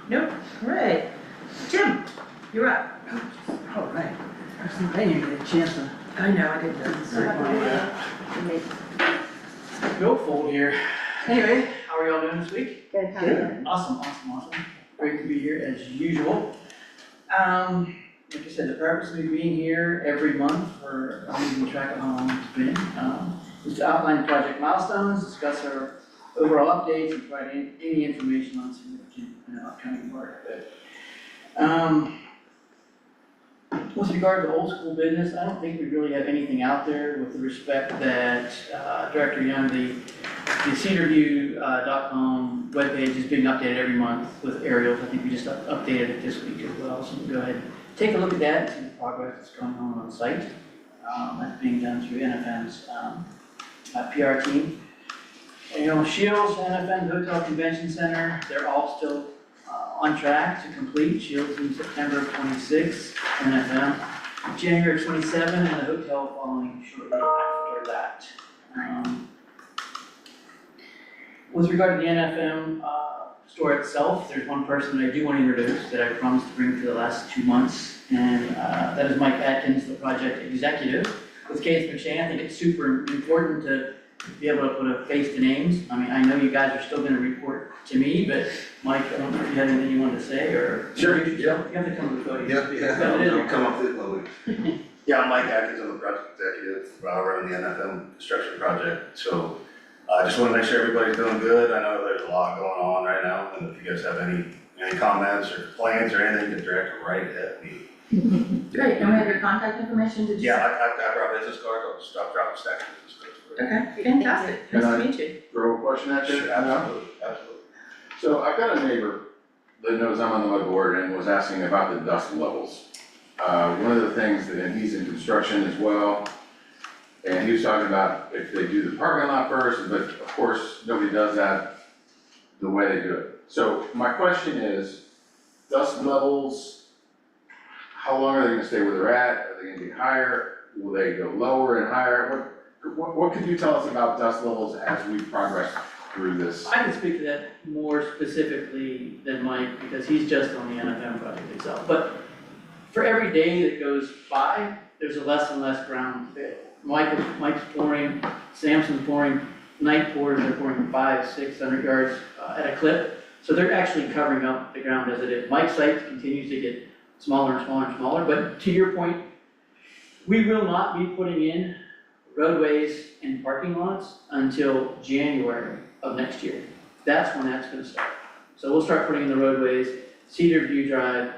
Nope, all right. Tim, you're up. All right. I didn't get a chance to I know, I did that. go fold here. Anyway, how are y'all doing this week? Good, how are you? Awesome. Great to be here as usual. Like I said, the purpose of me being here every month for, I'm losing track of how long it's been, is to outline project milestones, discuss our overall updates, and provide any information on significant upcoming work. With regard to old school business, I don't think we really have anything out there with the respect that Director Young, the cedarview.com webpage is being updated every month with aerials. I think we just updated it this week as well, so we'll go ahead and take a look at that and see the progress that's going on site. That's being done through NFM's PR team. And, Shields, NFM, Hotel Convention Center, they're all still on track to complete. Shields in September of 26, NFM January 27, and the hotel following shortly after that. With regard to the NFM store itself, there's one person that I do want to introduce that I promised to bring for the last 2 months, and that is Mike Atkins, the project executive with Keith McShane. I think it's super important to be able to put a face to names. I mean, I know you guys are still gonna report to me, but Mike, I don't know if you had anything you wanted to say, or? Sure, introduce yourself. You have to come to the podium. Yeah, come up with it, lovely. Yeah, I'm Mike Atkins, I'm the project executive, running the NFM construction project, so I just wanna make sure everybody's doing good. I know there's a lot going on right now, and if you guys have any comments or complaints or anything, you can direct them right at me. Great, and we have your contact information, did you? Yeah, I brought business cards, I'll just drop a stack of business cards for you. Okay, fantastic, nice to meet you. Throw a question at you? Sure, absolutely, absolutely. So I've got a neighbor that knows I'm on the mud board and was asking about the dust levels. One of the things that, and he's in construction as well, and he was talking about if they do the parking lot first, but of course, nobody does that the way they do it. So my question is, dust levels, how long are they gonna stay where they're at? Are they gonna get higher? Will they go lower and higher? What could you tell us about dust levels as we progress through this? I can speak to that more specifically than Mike, because he's just on the NFM project itself. But for every day that goes by, there's a less and less ground available. Mike's pouring, Samson's pouring, night pours, they're pouring 500-600 yards at a clip. So they're actually covering up the ground as it is. Mike's site continues to get smaller and smaller and smaller, but to your point, we will not be putting in roadways and parking lots until January of next year. That's when that's gonna start. So we'll start putting in the roadways, Cedar View Drive,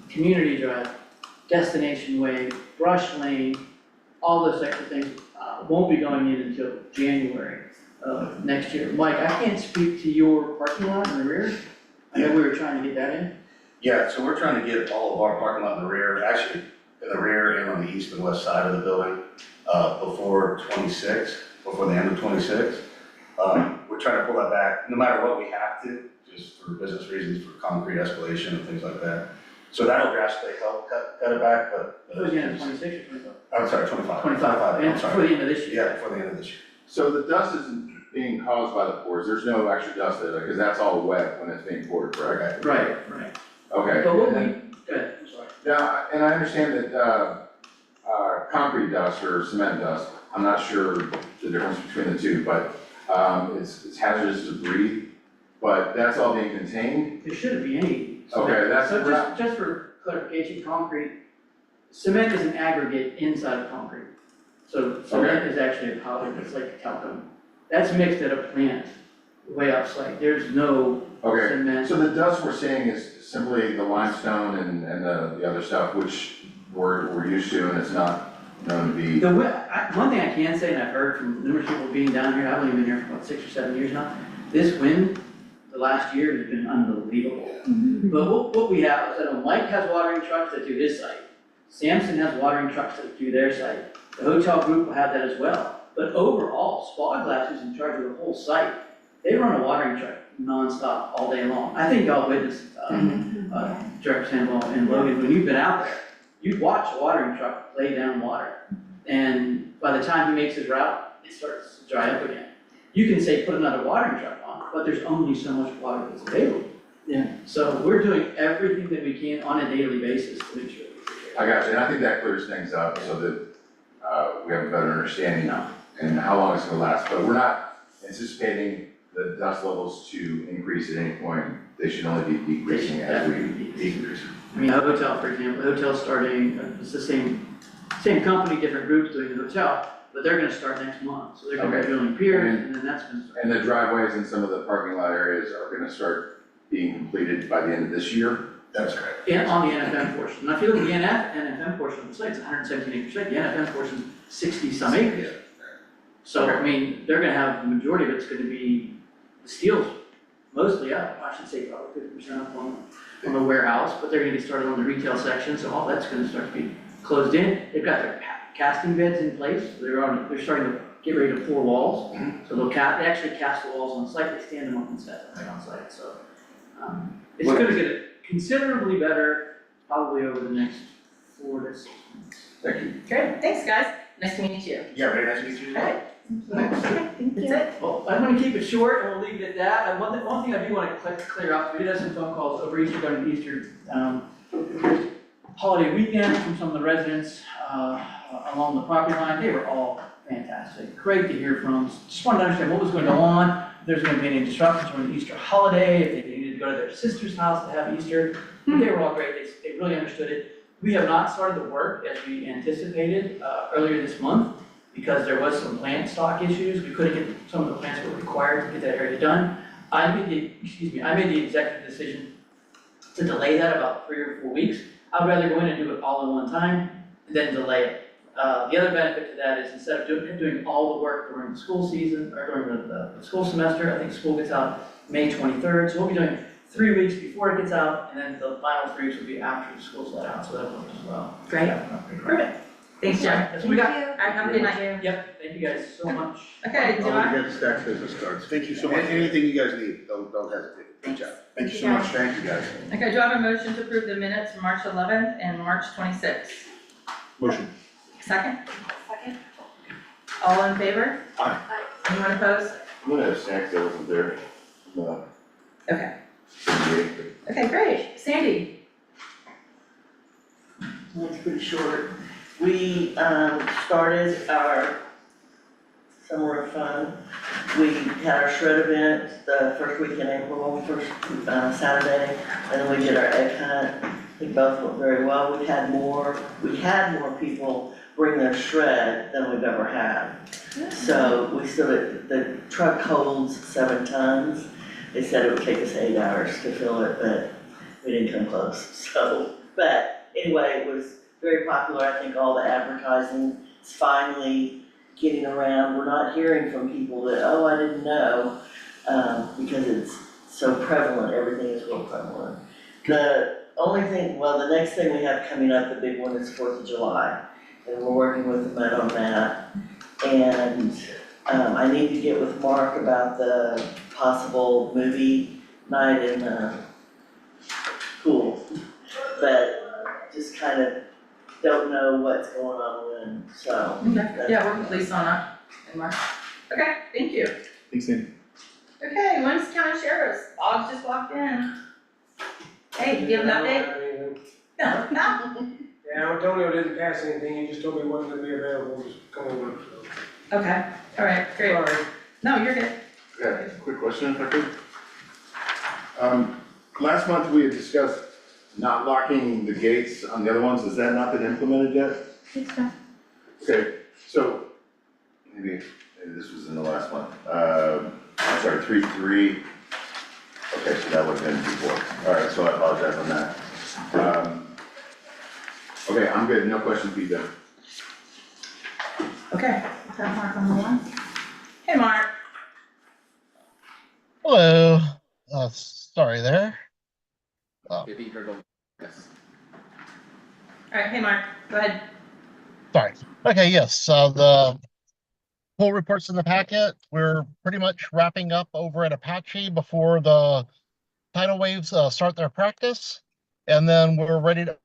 Community Drive, Destination Way, Brush Lane, all those types of things, won't be going in until January of next year. Mike, I can't speak to your parking lot in the rear. I know we were trying to get that in. Yeah, so we're trying to get all of our parking lot in the rear, actually in the rear and on the east and west side of the building, before the end of 26. We're trying to pull that back, no matter what we have to, just for business reasons, for concrete escalation and things like that. So that'll drastically help cut it back, but. Towards the end of 26 or 25? I'm sorry, 25. 25, I'm and sorry. for the end of this year. Yeah, before the end of this year. So the dust isn't being caused by the pours, there's no extra dust there, because that's all wet when it's being poured, correct? Right. Okay. But what and we, then- go ahead, I'm sorry. Now, and I understand that, concrete dust or cement dust, I'm not sure the difference between the two, but, it's hazardous to breathe, but that's all being contained? There shouldn't be any. Okay, that's. So just for clarification, concrete, cement is an aggregate inside of concrete. So cement is actually a powder, it's like talcum. That's mixed at a plant, way offsite. There's no Okay, cement. so the dust we're seeing is simply the limestone and the other stuff, which we're used to, and it's not known to be. One thing I can say, and I've heard from numerous people being down here, I've only been here for about 6 or 7 years now, this wind, the last year has been unbelievable. But what we have is that Mike has watering trucks that do his site. Samson has watering trucks that do their site. The hotel group will have that as well. But overall, Spyglass, who's in charge of the whole site, they run a watering truck nonstop all day long. I think y'all witnessed, Director Sandoval and Logan, when you've been out there, you'd watch a watering truck lay down water. And by the time he makes his route, it starts to dry up again. You can say, put another watering truck on, but there's only so much water that's available. Yeah. So we're doing everything that we can on a daily basis to make sure. I got you, and I think that clears things up so that, we have a better understanding No. and how long it's gonna last, but we're not anticipating the dust levels to increase at any point. They should only be decreasing as we decrease. I mean, a hotel, for example, a hotel starting, it's the same company, different groups doing the hotel, but they're gonna start next month. So they're gonna be Okay. drilling piers, and then that's gonna start. And the driveways in some of the parking lot areas are gonna start being completed by the end of this year? That's correct. And on the NFM portion. Now, if you look at the NFM portion of the site, it's 117 acre site, the NFM portion is 60 some acres. So, I mean, they're gonna have, the majority of it's gonna be, the steel's mostly up, I should say probably 50% up on the warehouse, but they're gonna get started on the retail section, so all that's gonna start to be closed in. They've got their casting beds in place, they're starting to get ready to pour walls. So they actually cast the walls on site, they stand them up and set them right on site, so. It's gonna get considerably better, probably over the next 4 to 6 months. Thank you. Great, thanks, guys. Nice to meet you. Yeah, very nice to meet you. Okay. That's it. Well, I'm gonna keep it short and we'll leave it at that. And one thing I do wanna clear up, we did have some phone calls over Easter, during the Easter, holiday weekend from some of the residents, along the property line. They were all fantastic, great to hear from. Just wanted to understand what was going on, if there's gonna be any disruptions during the Easter holiday, if they needed to go to their sister's house to have Easter. They were all great, they really understood it. We have not started the work as we anticipated, earlier this month, because there was some plant stock issues. We couldn't get, some of the plants were required to get that area done. I made the executive decision to delay that about 3 or 4 weeks. I'd rather go in and do it all in one time than delay it. The other benefit to that is instead of doing all the work during the school season, or during the school semester, I think school gets out May 23rd, so we'll be doing 3 weeks before it gets out, and then the final 3 weeks will be after the school's let out, so that works as well. Great. Perfect. Thanks, Jen. That's what we got. All right, have a good night. Yep, thank you guys so much. Okay, do I? get Stack's business cards. Thank you so much. Anything you guys need, don't hesitate. Good job. Thank you so much. Thank you, guys. Okay, do I have a motion to approve the minutes from March 11th and March 26th? Motion. Second? Second. All in favor? Aye. Anyone opposed? I'm gonna have snacks that wasn't there. Okay. Okay, great. Sandy? It's pretty short. We started our summer fun. We had our shred event the first week in April, first Saturday, and then we did our egg hunt. I think both went very well. We had more people bring their shred than we've ever had. So we still, the truck holds 7 tons. They said it would take us 8 hours to fill it, but we didn't come close, so. But anyway, it was very popular. I think all the advertising is finally getting around. We're not hearing from people that, oh, I didn't know, because it's so prevalent. Everything is real prevalent. The only thing, well, the next thing we have coming up, the big one, is 4th of July. And we're working with the Met on that. And I need to get with Mark about the possible movie night in the pool. But just kind of don't know what's going on when, so. Okay, yeah, we're with Lisa on that and Mark. Okay, thank you. Thanks, Sandy. Okay, Williams County Sheriff's, Boggs just walked in. Hey, do you have an update? No, no. Yeah, Antonio didn't pass anything, he just told me he wasn't gonna be available, just come over, so. Okay, all right, great. Sorry. No, you're good. Yeah, quick question if I could. Last month we had discussed not locking the gates on the other ones, has that not been implemented yet? Okay, so, maybe this was in the last one, I'm sorry, 3-3. Okay, so that would have been before, alright, so I apologize on that. Okay, I'm good, no questions, be done. Okay. Is that Mark on the line? Hey, Mark. Hello. Sorry there. All right, hey, Mark, go ahead. Sorry. Okay, yes. The full reports in the packet. We're pretty much wrapping up over at Apache before the tidal waves start their practice. And then we're ready to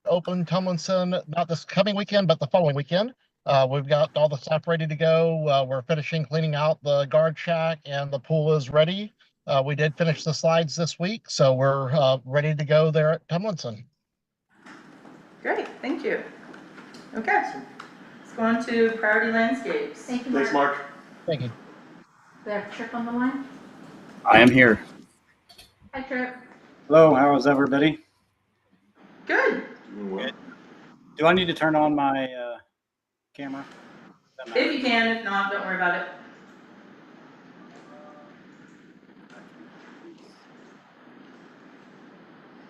open Tomlinson, not this coming weekend, but the following weekend. We've got all the stuff ready to go. We're finishing cleaning out the guard shack and the pool is ready. We did finish the slides this week, so we're ready to go there at Tomlinson. Great, thank you. Okay, let's go on to priority landscapes. Thank you, Mark. Thank you. We have Trip on the line. I am here. Hi, Trip. Hello, how is everybody? Good, Do I need to turn on my camera? Does that matter? if you can, if not, don't worry about it.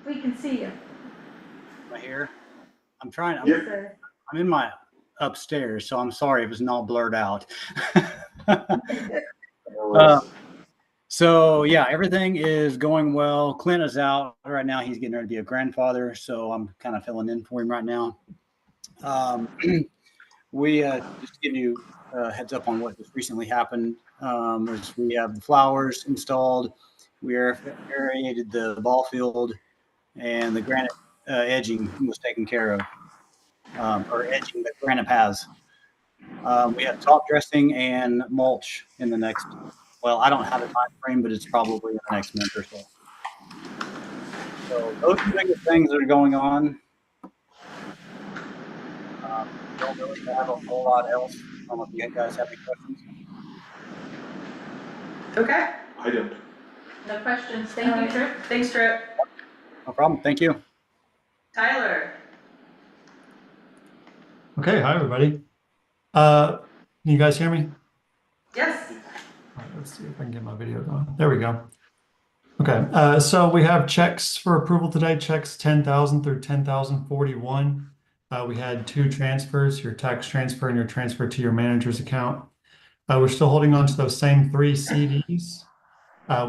We can see you. Am I here? I'm trying, Yes, sir. I'm in my upstairs, so I'm sorry if it's not blurred out. So yeah, everything is going well. Clint is out right now. He's getting ready to be a grandfather, so I'm kind of filling in for him right now. We just to give you a heads up on what just recently happened. We have the flowers installed. We aerated the ball field, and the granite edging was taken care of, or edging the granite paths. We have top dressing and mulch in the next. Well, I don't have a time frame, but it's probably in the next month or so. So those are the biggest things that are going on. Don't really have a whole lot else. I don't know if you guys have any questions. Okay, I don't. No questions. Thank you, Trip. thanks, Trip. No problem. Thank you. Tyler, Okay, hi everybody. Can you guys hear me? yes, All right, let's see if I can get my video going. There we go. Okay, so we have checks for approval today, checks 10,000 through 10,041. We had 2 transfers, your tax transfer and your transfer to your manager's account. We're still holding on to those same 3 CDs.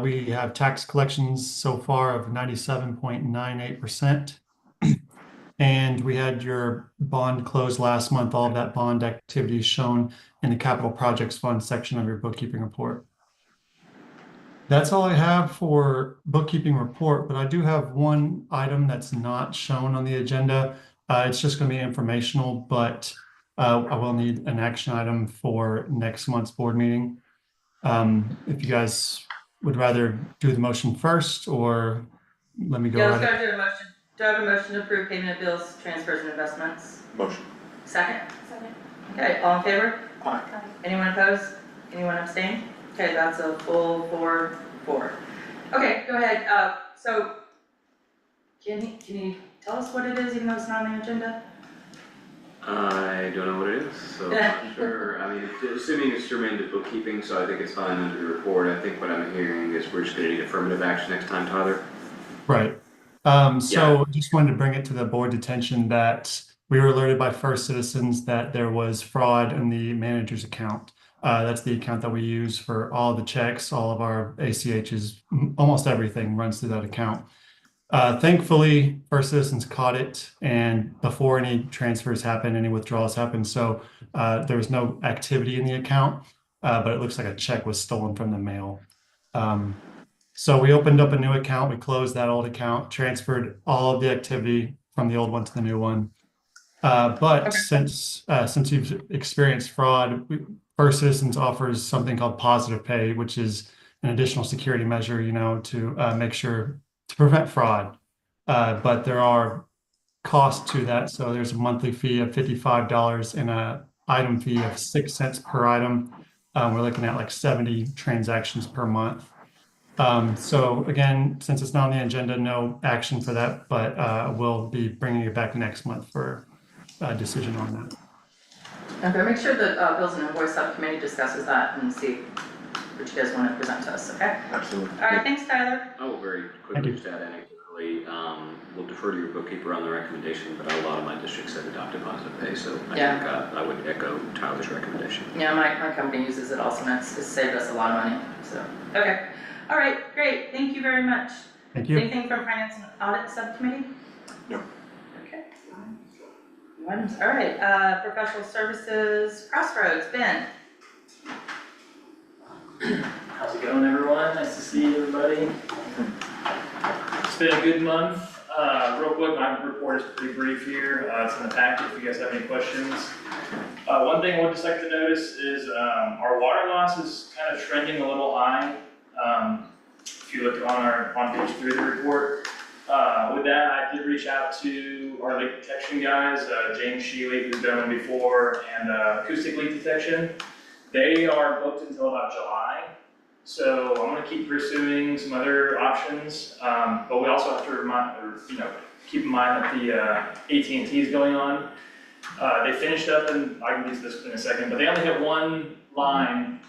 We have tax collections so far of 97.98%. And we had your bond close last month. All of that bond activity is shown in the capital projects fund section of your bookkeeping report. That's all I have for bookkeeping report, but I do have one item that's not shown on the agenda. It's just going to be informational, but I will need an action item for next month's board meeting. If you guys would rather do the motion first, or let me go yeah, right let's ahead. go to the motion. Do I have a motion to approve payment of bills, transfers, and investments? Motion. Second? Second. Okay, all in favor? Aye. Anyone opposed? Anyone abstain? Okay, that's a full 4-4. Okay, go ahead, so, can you tell us what it is, even though it's not on the agenda? I don't know what it is, so I'm not sure. I mean, assuming it's germane to bookkeeping, so I think it's fine under the report. I think what I'm hearing is we're just gonna need affirmative action next time, Tyler. Right. So just wanted to bring it to the board attention that we were alerted by First Citizens that there was fraud in the manager's account. That's the account that we use for all the checks, all of our ACHs, almost everything runs through that account. Thankfully, First Citizens caught it, and before any transfers happened, any withdrawals happened, so there was no activity in the account, but it looks like a check was stolen from the mail. So we opened up a new account, we closed that old account, transferred all of the activity from the old one to the new one. But since you've experienced fraud, First Citizens offers something called positive pay, which is an additional security measure, to make sure to prevent fraud. But there are costs to that. So there's a monthly fee of $55 and a item fee of 6 cents per item. We're looking at like 70 transactions per month. So again, since it's not on the agenda, no action for that, but we'll be bringing it back next month for a decision on that. Okay, make sure the Bills and Invoice Subcommittee discusses that and see what you guys want to present to us, okay? Absolutely. All right, thanks, Tyler. I will very quickly just add anecdotally, we'll defer to your bookkeeper on the recommendation, but a lot of my districts have adopted positive pay, so I think I would echo Tyler's recommendation. Yeah, my company uses it also, and it's saved us a lot of money, so, okay. All right, great, thank you very much. Thank you. Anything from Finance and Audit Subcommittee? No. Okay. No items. All right, Professional Services, Crossroads, Ben. How's it going, everyone? Nice to see everybody. It's been a good month. Real quick, my report is pretty brief here. It's in the packet if you guys have any questions. One thing I would just like to notice is our water loss is kind of trending a little high. If you look on page 3 of the report. With that, I did reach out to our leak detection guys, James Sheely, who's done them before, and acoustic leak detection. They are booked until about July. So I'm gonna keep pursuing some other options, but we also have to keep in mind that the AT&T is going on. They finished up, and I can use this in a second, but they only hit one line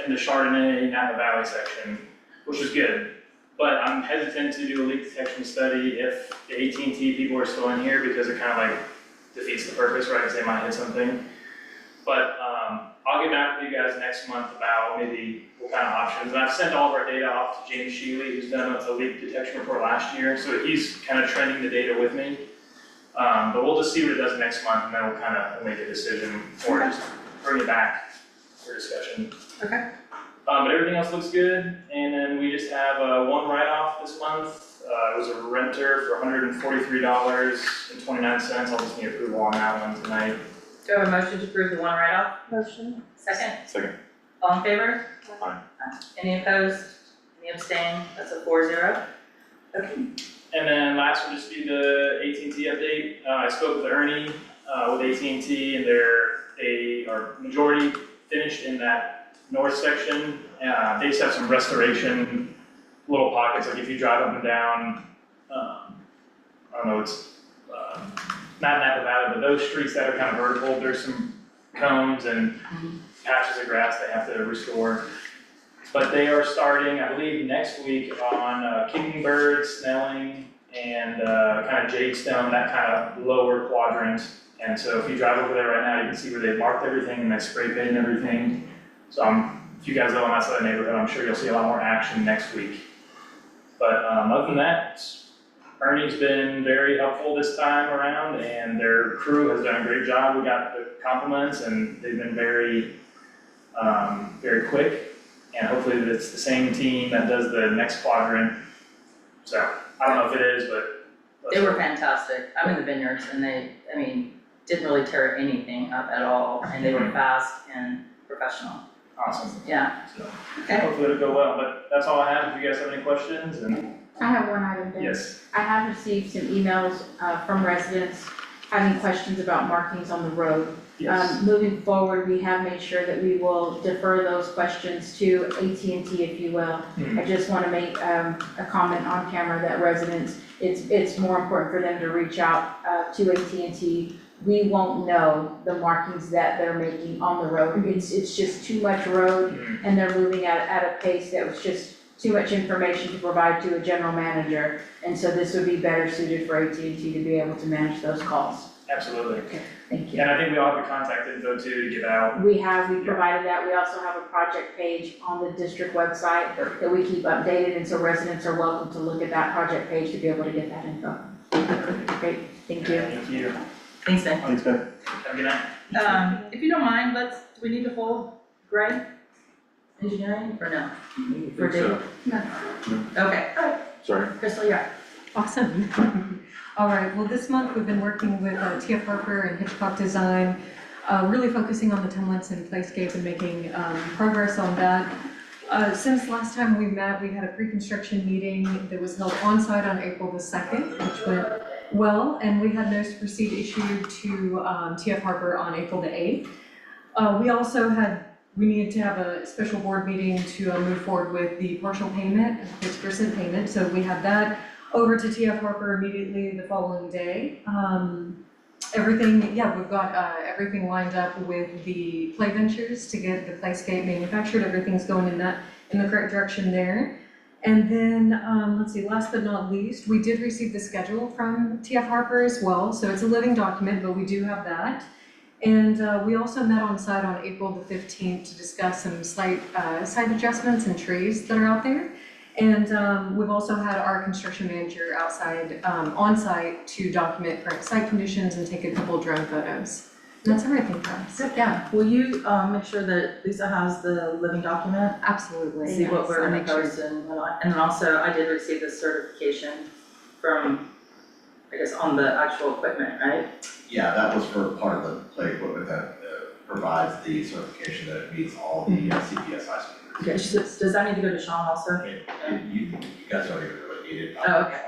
in the Chardonnay Napa Valley section, which is good. But I'm hesitant to do a leak detection study if the AT&T people are still in here because it kind of like defeats the purpose, right? Because they might hit something. But I'll get back with you guys next month about maybe what kind of options. And I've sent all of our data off to James Sheely, who's done a leak detection report last year. So he's kind of trending the data with me. But we'll just see what it does next month, and then we'll kind of make a decision or just bring it back for discussion. Okay. But everything else looks good. And then we just have one write-off this month. It was a renter for $143.29. I'll just need approval on that one tonight. Do I have a motion to approve the one write-off? Motion. Second? Second. All in favor? Aye. Any opposed? Any abstain? That's a 4-0. Okay. And then last will just be the AT&T update. I spoke with Ernie with AT&T, and they are majority finished in that north section. They just have some restoration little pockets, like if you drive up and down, I don't know, it's not Napa Valley, but those streets that are kind of vertical, there's some cones and patches of grass they have to restore. But they are starting, I believe, next week on Kicking Bird, Snelling, and kind of Jadestone, that kind of lower quadrant. And so if you drive over there right now, you can see where they've marked everything and they spray painted everything. So if you guys live on that side of the neighborhood, I'm sure you'll see a lot more action next week. But other than that, Ernie's been very helpful this time around, and their crew has done a great job. We got the compliments, and they've been very, very quick. And hopefully it's the same team that does the next quadrant. So I don't know if it is, but They were fantastic. I'm in the vineyards and they, didn't really tear anything up at all, and they were fast and professional. awesome. Yeah. So Okay. hopefully it'll go well, but that's all I have. If you guys have any questions, and I have one item there. yes. I have received some emails from residents having questions about markings on the road. Yes. Moving forward, we have made sure that we will defer those questions to AT&T, if you will. I just want to make a comment on camera that residents, it's more important for them to reach out to AT&T. We won't know the markings that they're making on the road. It's just too much road, and they're moving at a pace that was just too much information to provide to a general manager. And so this would be better suited for AT&T to be able to manage those calls. Absolutely. Thank you. And I think we all have the contact info too to give out. We provided that. We also have a project page on the district website that we keep updated, and so residents are welcome to look at that project page to be able to get that info. Great, thank you. Thank you. Thanks, Ben. Thanks, Ben. Have a good night. If you don't mind, do we need to hold Greg? Engineering, or no? For David? No. Okay, alright, Sorry. Crystal, you're up. Awesome. All right, well, this month we've been working with TF Harper and Hitchcock Design, really focusing on the templates and playscape and making progress on that. Since last time we met, we had a pre-construction meeting that was held on-site on April the 2nd, which went well, and we had notice to proceed issued to TF Harper on April the 8th. We needed to have a special board meeting to move forward with the partial payment, 6% payment, so we had that over to TF Harper immediately the following day. We've got everything lined up with the Play Ventures to get the playscape manufactured. Everything's going in the correct direction there. And then, last but not least, we did receive the schedule from TF Harper as well. So it's a living document, but we do have that. And we also met on site on April the 15th to discuss some site adjustments and trees that are out there. And we've also had our construction manager on site to document current site conditions and take a couple drone photos. And that's everything for us. Yeah, will you make sure that Lisa has the living document? Absolutely. See what we're I'll gonna make sure. post and whatnot. And then also, I did receive the certification from I guess, on the actual equipment, right? Yeah, that was for part of the play equipment that provides the certification that it meets all the CPSI standards. Okay, does that need to go to Sean also? You guys don't even really need it. Oh, okay.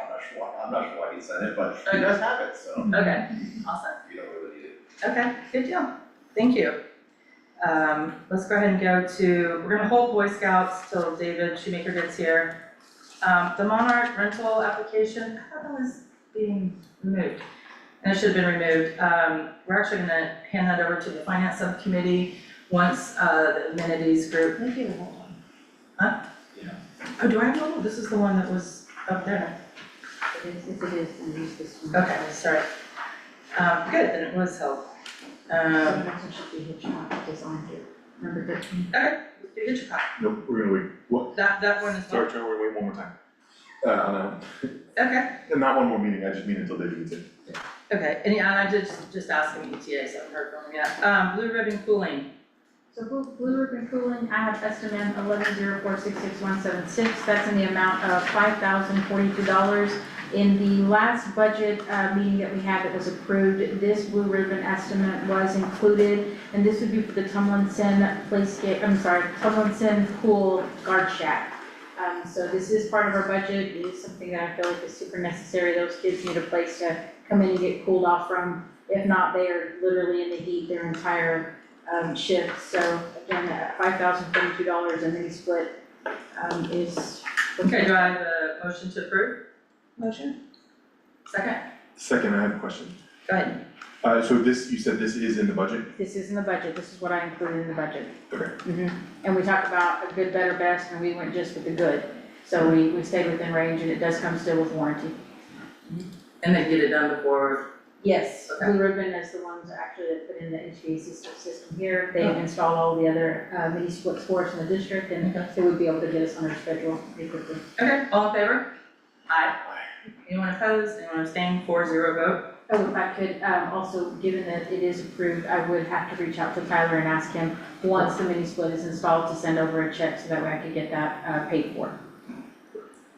I'm not sure why he said it, but he does have it, so Okay, awesome. you don't really need it. Okay, good deal. Thank you. Let's go ahead and go to, we're gonna hold Boy Scouts till David Shoemaker gets here. The Monarch rental application, I thought that was being removed. And it should have been removed. We're actually gonna hand that over to the finance subcommittee once, the amenities group. Maybe the whole one. Huh? Yeah. Oh, do I have one? This is the one that was up there. It is, if it is, then use this one. Okay, sorry. Good, then it was held. So the next one should be Hitchcock design here, number 13. Okay, do Hitchcock. Nope, we're gonna wait, what? That one is Sorry, well. we're gonna wait one more time. On Okay, and not one more meeting, I just mean until David gets in. okay, and yeah, I did just asking ETA, so I haven't heard from them yet. Blue Ribbon Cooling, So Blue Ribbon Cooling, I have estimate 1104666176, that's in the amount of $5,042. In the last budget meeting that we had that was approved, this Blue Ribbon estimate was included, and this would be for the Tumlinson Tumlinson Pool Guard Shack. So this is part of our budget, it is something that I feel like is super necessary, those kids need a place to come in and get cooled off from. If not, they are literally in the heat their entire shift, so again, $5,042 and then split is. okay, do I have a motion to approve? Motion? Second, Second, I have a question. go ahead. So this, you said this is in the budget? This is in the budget, this is what I included in the budget. Okay. And we talked about a good, better, best, and we went just with the good. So we stayed within range and it does come still with warranty. And then get it done before, Yes, Okay. Blue Ribbon is the ones actually that put in the HVAC system here. They've installed all the other mini split sports in the district and they would be able to get us on our schedule pretty quickly. okay, all in favor? Aye. Anyone opposed, anyone abstained, 4-0 vote? Oh, if I could, also, given that it is approved, I would have to reach out to Tyler and ask him, once the mini split is installed, to send over a check so that way I could get that paid for.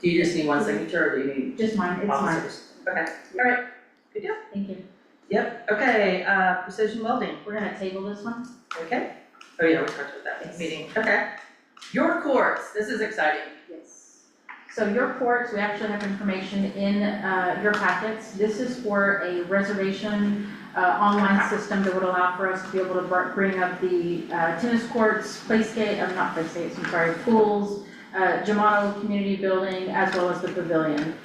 Do you just need one signature or do you need Just mine, it's mine. officers? Okay, all right, good deal. Thank you. Yep, okay, Precision Welding, We're gonna table this one. okay? Oh yeah, we talked about that Yes. meeting, okay. Your courts, this is exciting. Yes. So your courts, we actually have information in your packets. This is for a reservation online system that would allow for us to be able to bring up the tennis courts, pools, Jamato Community Building, as well as the pavilion.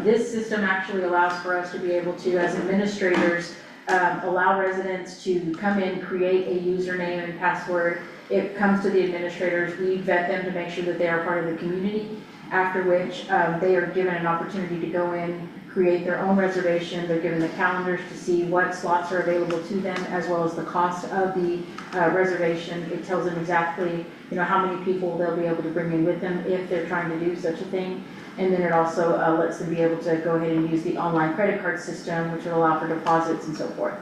This system actually allows for us to be able to, as administrators, allow residents to come in, create a username and password. It comes to the administrators, we vet them to make sure that they are part of the community, after which they are given an opportunity to go in, create their own reservation. They're given the calendars to see what slots are available to them, as well as the cost of the reservation. It tells them exactly, how many people they'll be able to bring in with them if they're trying to do such a thing. And then it also lets them be able to go ahead and use the online credit card system, which will allow for deposits and so forth.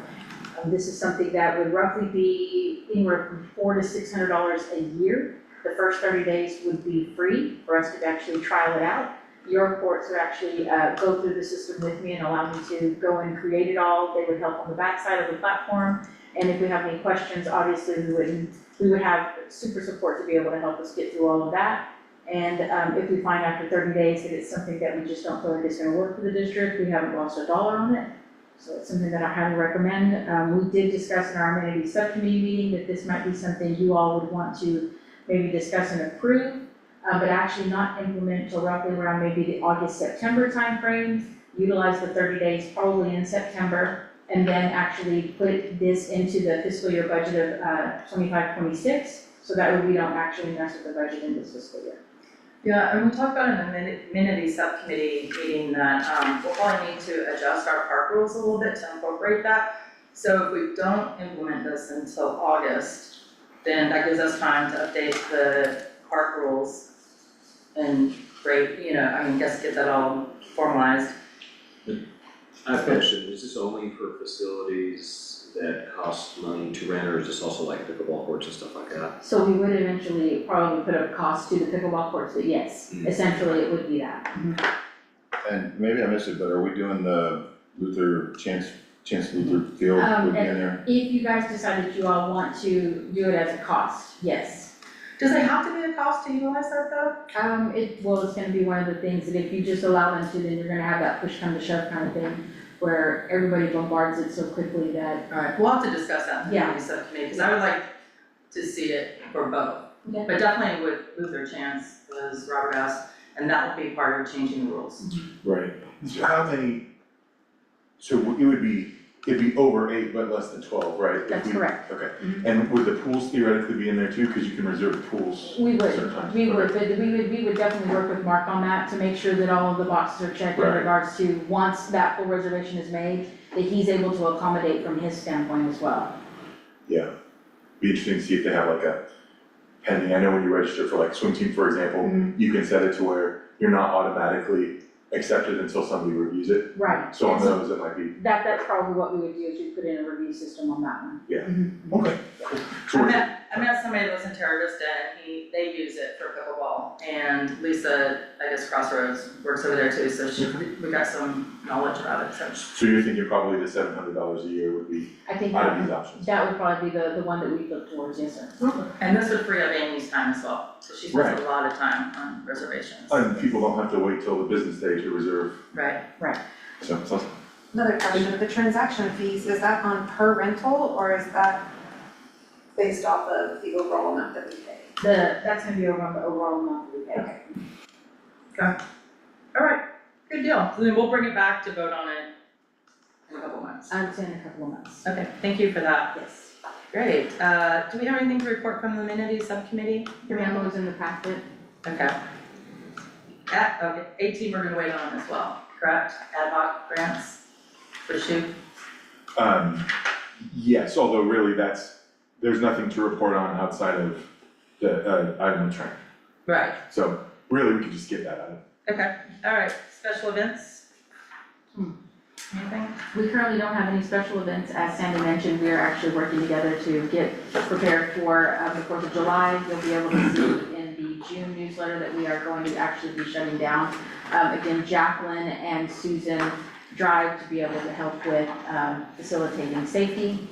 This is something that would roughly be anywhere from $400 to $600 a year. The first 30 days would be free for us to actually trial it out. Your courts would actually go through the system with me and allow me to go and create it all. They would help on the backside of the platform. And if we have any questions, obviously we would have super support to be able to help us get through all of that. And if we find after 30 days that it's something that we just don't feel like it's gonna work for the district, we haven't lost a dollar on it. So it's something that I highly recommend. We did discuss in our amenities subcommittee meeting that this might be something you all would want to maybe discuss and approve, but actually not implement until roughly around maybe the August-September timeframe. Utilize the 30 days probably in September, and then actually put this into the fiscal year budget of 25-26, so that way we don't actually mess with the budget in this fiscal year. Yeah, and we talked about in the amenities subcommittee meeting that we'll probably need to adjust our park rules a little bit to incorporate that. So if we don't implement this until August, then that gives us time to update the park rules and get that all formalized. I have a question, is this only for facilities that cost money to rent, or is this also like pickleball courts and stuff like that? So we would eventually probably put a cost to the pickleball courts, but yes, essentially it would be that. And maybe I missed it, but are we doing the Luther, Chance Luther Field would be in there? If you guys decide that you all want to do it as a cost, yes. Does it have to be a cost to utilize that though? It's gonna be one of the things that if you just allow them to, then you're gonna have that push come to shove kind of thing, where everybody bombards it so quickly that, Alright, we'll have to discuss that in the Yeah. committee subcommittee, because I would like to see it for both. Okay. But definitely with Luther Chance, as Robert asked, and that would be part of changing the rules. Right, so how many, so it'd be over 8 but less than 12, right? If That's we- correct. Okay, Mhm. and would the pools theoretically be in there too, cause you can reserve the pools? we certain times? we would, Okay. but we would definitely work with Mark on that to make sure that all of the boxes are checked in Right. regards to, once that full reservation is made, that he's able to accommodate from his standpoint as well. Yeah, be interesting to see if they have like a pending, I know when you register for like swim team, for example, Mhm. you can set it to where you're not automatically accepted until somebody reviews it. Right. So on And so those, it might be, that's probably what we would do, is we put in a review system on that one. Yeah. Mhm. okay. So I we're- met somebody that lives in Terra Vista and they use it for pickleball. And Lisa, I guess Crossroads, works over there too, so we got some knowledge about it, so. So you're thinking probably the $700 a year would be I think out of that, these options? that would probably be the one that we look towards, yes, sir. And this would free up Amy's time as well, so she Right. spends a lot of time on reservations. And people don't have to wait till the business day to reserve, Right. so, so, Another question, the transaction fees, is that on per rental or is that based off of the overall amount that we pay? That's gonna be over on the overall amount that we pay. Okay. Alright, good deal. So then we'll bring it back to vote on it in a couple months. I would say in a couple of months. Okay, thank you for that. Yes. Great. Do we have anything to report from the amenities subcommittee? Your memo is in the packet. Okay. Okay, 18 we're gonna wait on as well, correct? Ad hoc grants for the shoot? yes, although really there's nothing to report on outside of the, item of train. Right. So really, we could just skip that item. Okay, alright, special events? Anything? We currently don't have any special events, as Sandy mentioned, we are actually working together to get prepared for the 4th of July. You'll be able to see in the June newsletter that we are going to actually be shutting down. Again, Jacqueline and Susan drive to be able to help with facilitating safety.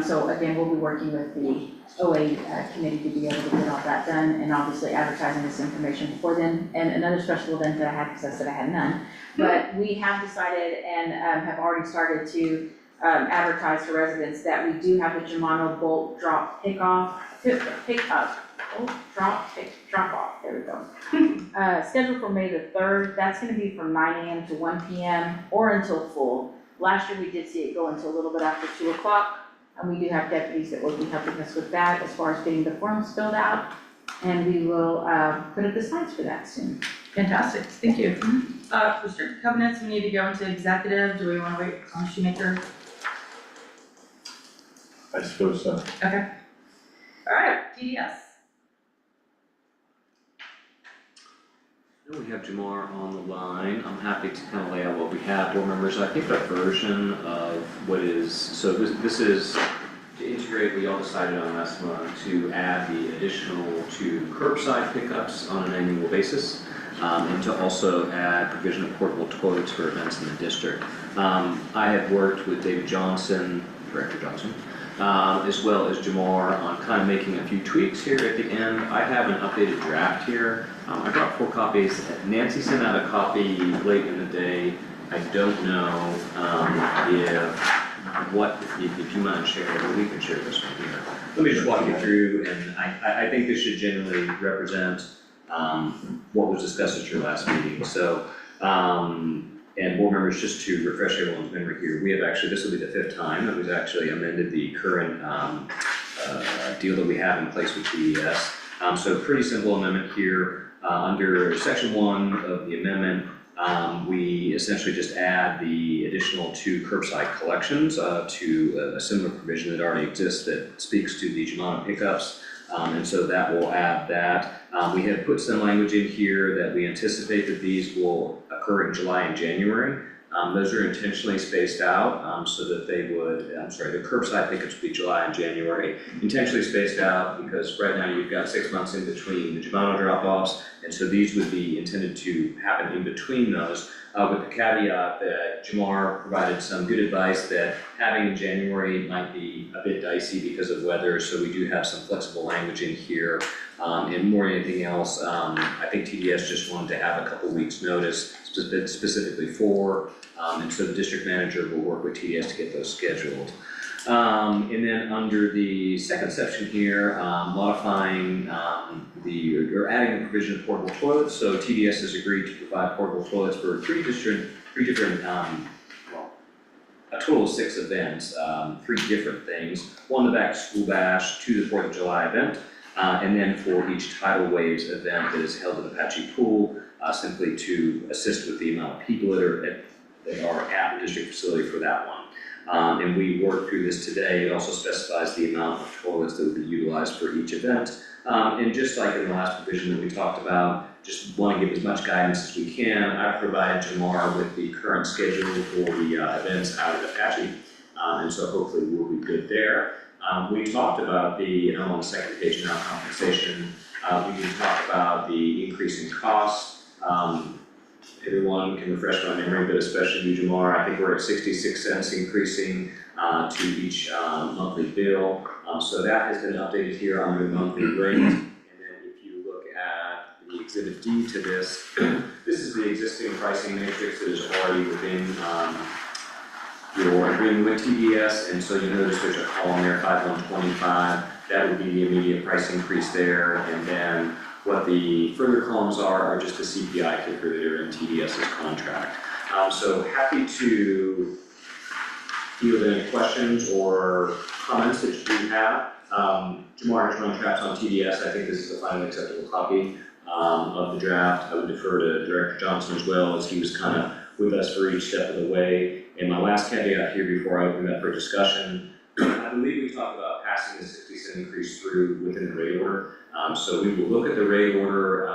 So again, we'll be working with the OA committee to be able to get all that done, and obviously advertising this information before then. And another special event that I had, because I said I had none, but we have decided and have already started to advertise to residents that we do have a Germano bolt drop pick off, bolt drop off, there we go. Scheduled for May the 3rd, that's gonna be from 9 AM to 1 PM or until full. Last year, we did see it go until a little bit after 2 o'clock. And we do have deputies that will be helping us with that as far as getting the forms filled out. And we will put up the signs for that soon. Fantastic, thank you. Restricted covenants, we need to go into executive, do we wanna wait on Shoemaker? I suppose so. Okay. Alright, TDS. I know we have Jamar on the line, I'm happy to kind of lay out what we have, board members, I think that version of what is, so this is to integrate, we all decided on last month to add the additional 2 curbside pickups on an annual basis, and to also add provision of portable toilets for events in the district. I have worked with David Johnson, Director Johnson, as well as Jamar on kind of making a few tweaks here at the end. I have an updated draft here. I brought 4 copies. Nancy sent out a copy late in the day. I don't know if you mind sharing, or we can share this one here. Let me just walk you through, and I think this should generally represent what was discussed at your last meeting. So, and board members, just to refresh everyone's memory here, we have actually, this will be the 5th time that we've actually amended the current deal that we have in place with TDS. So pretty simple amendment here. Under section 1 of the amendment, we essentially just add the additional 2 curbside collections to a similar provision that already exists that speaks to the Germano pickups. And so that will add that. We have put some language in here that we anticipate that these will occur in July and January. Those are intentionally spaced out, so that they would, the curbside pickups would be July and January. Intentionally spaced out because right now you've got 6 months in between the Jumano drop-offs, and so these would be intended to happen in between those, with the caveat that Jamar provided some good advice that having in January might be a bit dicey because of weather, so we do have some flexible language in here. And more than anything else, I think TDS just wanted to have a couple weeks' notice specifically for, and so the district manager will work with TDS to get those scheduled. And then under the second section here, modifying or adding the provision of portable toilets. So TDS has agreed to provide portable toilets for three different, a total of 6 events, 3 different things. 1, the back to school bash, 2, the 4th of July event, and then for each tidal waves event that is held at Apache Pool, simply to assist with the amount of people that are at the district facility for that one. And we worked through this today. It also specifies the amount of toilets that would be utilized for each event. And just like in the last provision that we talked about, just want to give as much guidance as we can. I provided Jamar with the current schedule for the events out at Apache, and so hopefully we'll be good there. We talked about on the second page now, compensation. We did talk about the increase in costs. Everyone can refresh my memory, but especially you, Jamar, I think we're at 66 cents increasing to each monthly bill. So that has been updated here under the monthly rate. And then if you look at the Exhibit D to this, this is the existing pricing matrix that is already within your agreement with TDS. And so you notice there's a column there, 5125. That would be the immediate price increase there. And then what the further columns are just the CPI kicker that are in TDS's contract. So happy to field any questions or comments that you have. Jamar has run drafts on TDS. I think this is a finally acceptable copy of the draft. I would defer to Director Johnson as well, as he was kind of with us for each step of the way. And my last caveat here before I open up for discussion, I believe we talked about passing the 60-cent increase through within the rate order. So we will look at the rate order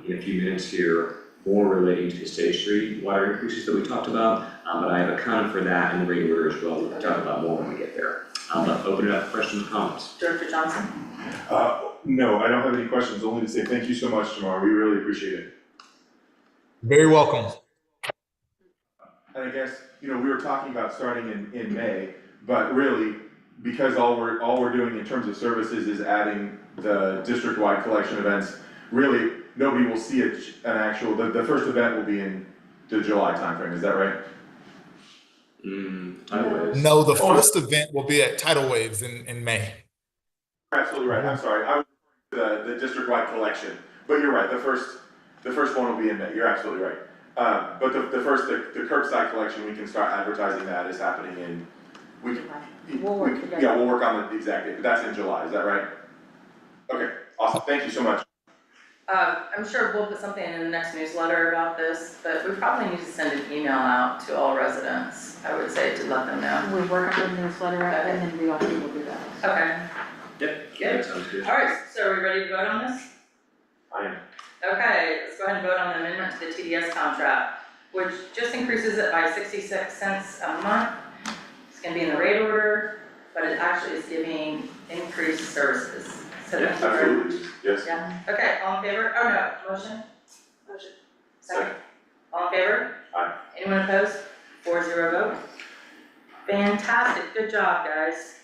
in a few minutes here, more relating to the Stage 3 water increases that we talked about, but I have accounted for that in the rate order as well. We'll talk about more when we get there. But open it up for questions and comments. Director Johnson? No, I don't have any questions, only to say thank you so much, Jamar, we really appreciate it. Very welcome. And I guess, we were talking about starting in May, but really, because all we're doing in terms of services is adding the district-wide collection events, really, nobody will see an actual, the first event will be in the July timeframe, is that right? No, the first event will be at Tidal Waves in May. Absolutely right, I'm sorry, I was referring to the district-wide collection, but you're right, the first one will be in May, you're absolutely right. But the curbside collection, we can start advertising that is happening We'll work together. Yeah, we'll work on the exact date, but that's in July, is that right? Okay, awesome, thank you so much. I'm sure we'll put something in the next newsletter about this, but we probably need to send an email out to all residents, I would say, to let them know. We work on the newsletter and then we also will do that. Okay. Yep, Good. that sounds good. Alright, so are we ready to vote on this? I am. Okay, let's go ahead and vote on the amendment to the TDS contract, which just increases it by 66 cents a month. It's gonna be in the rate order, but it actually is giving increased services. So Yeah, absolutely, yes. Yeah, okay, all in favor? Oh no, motion? Motion. Second. All in favor? Aye. Anyone opposed? 4-0 vote. Fantastic, good job, guys.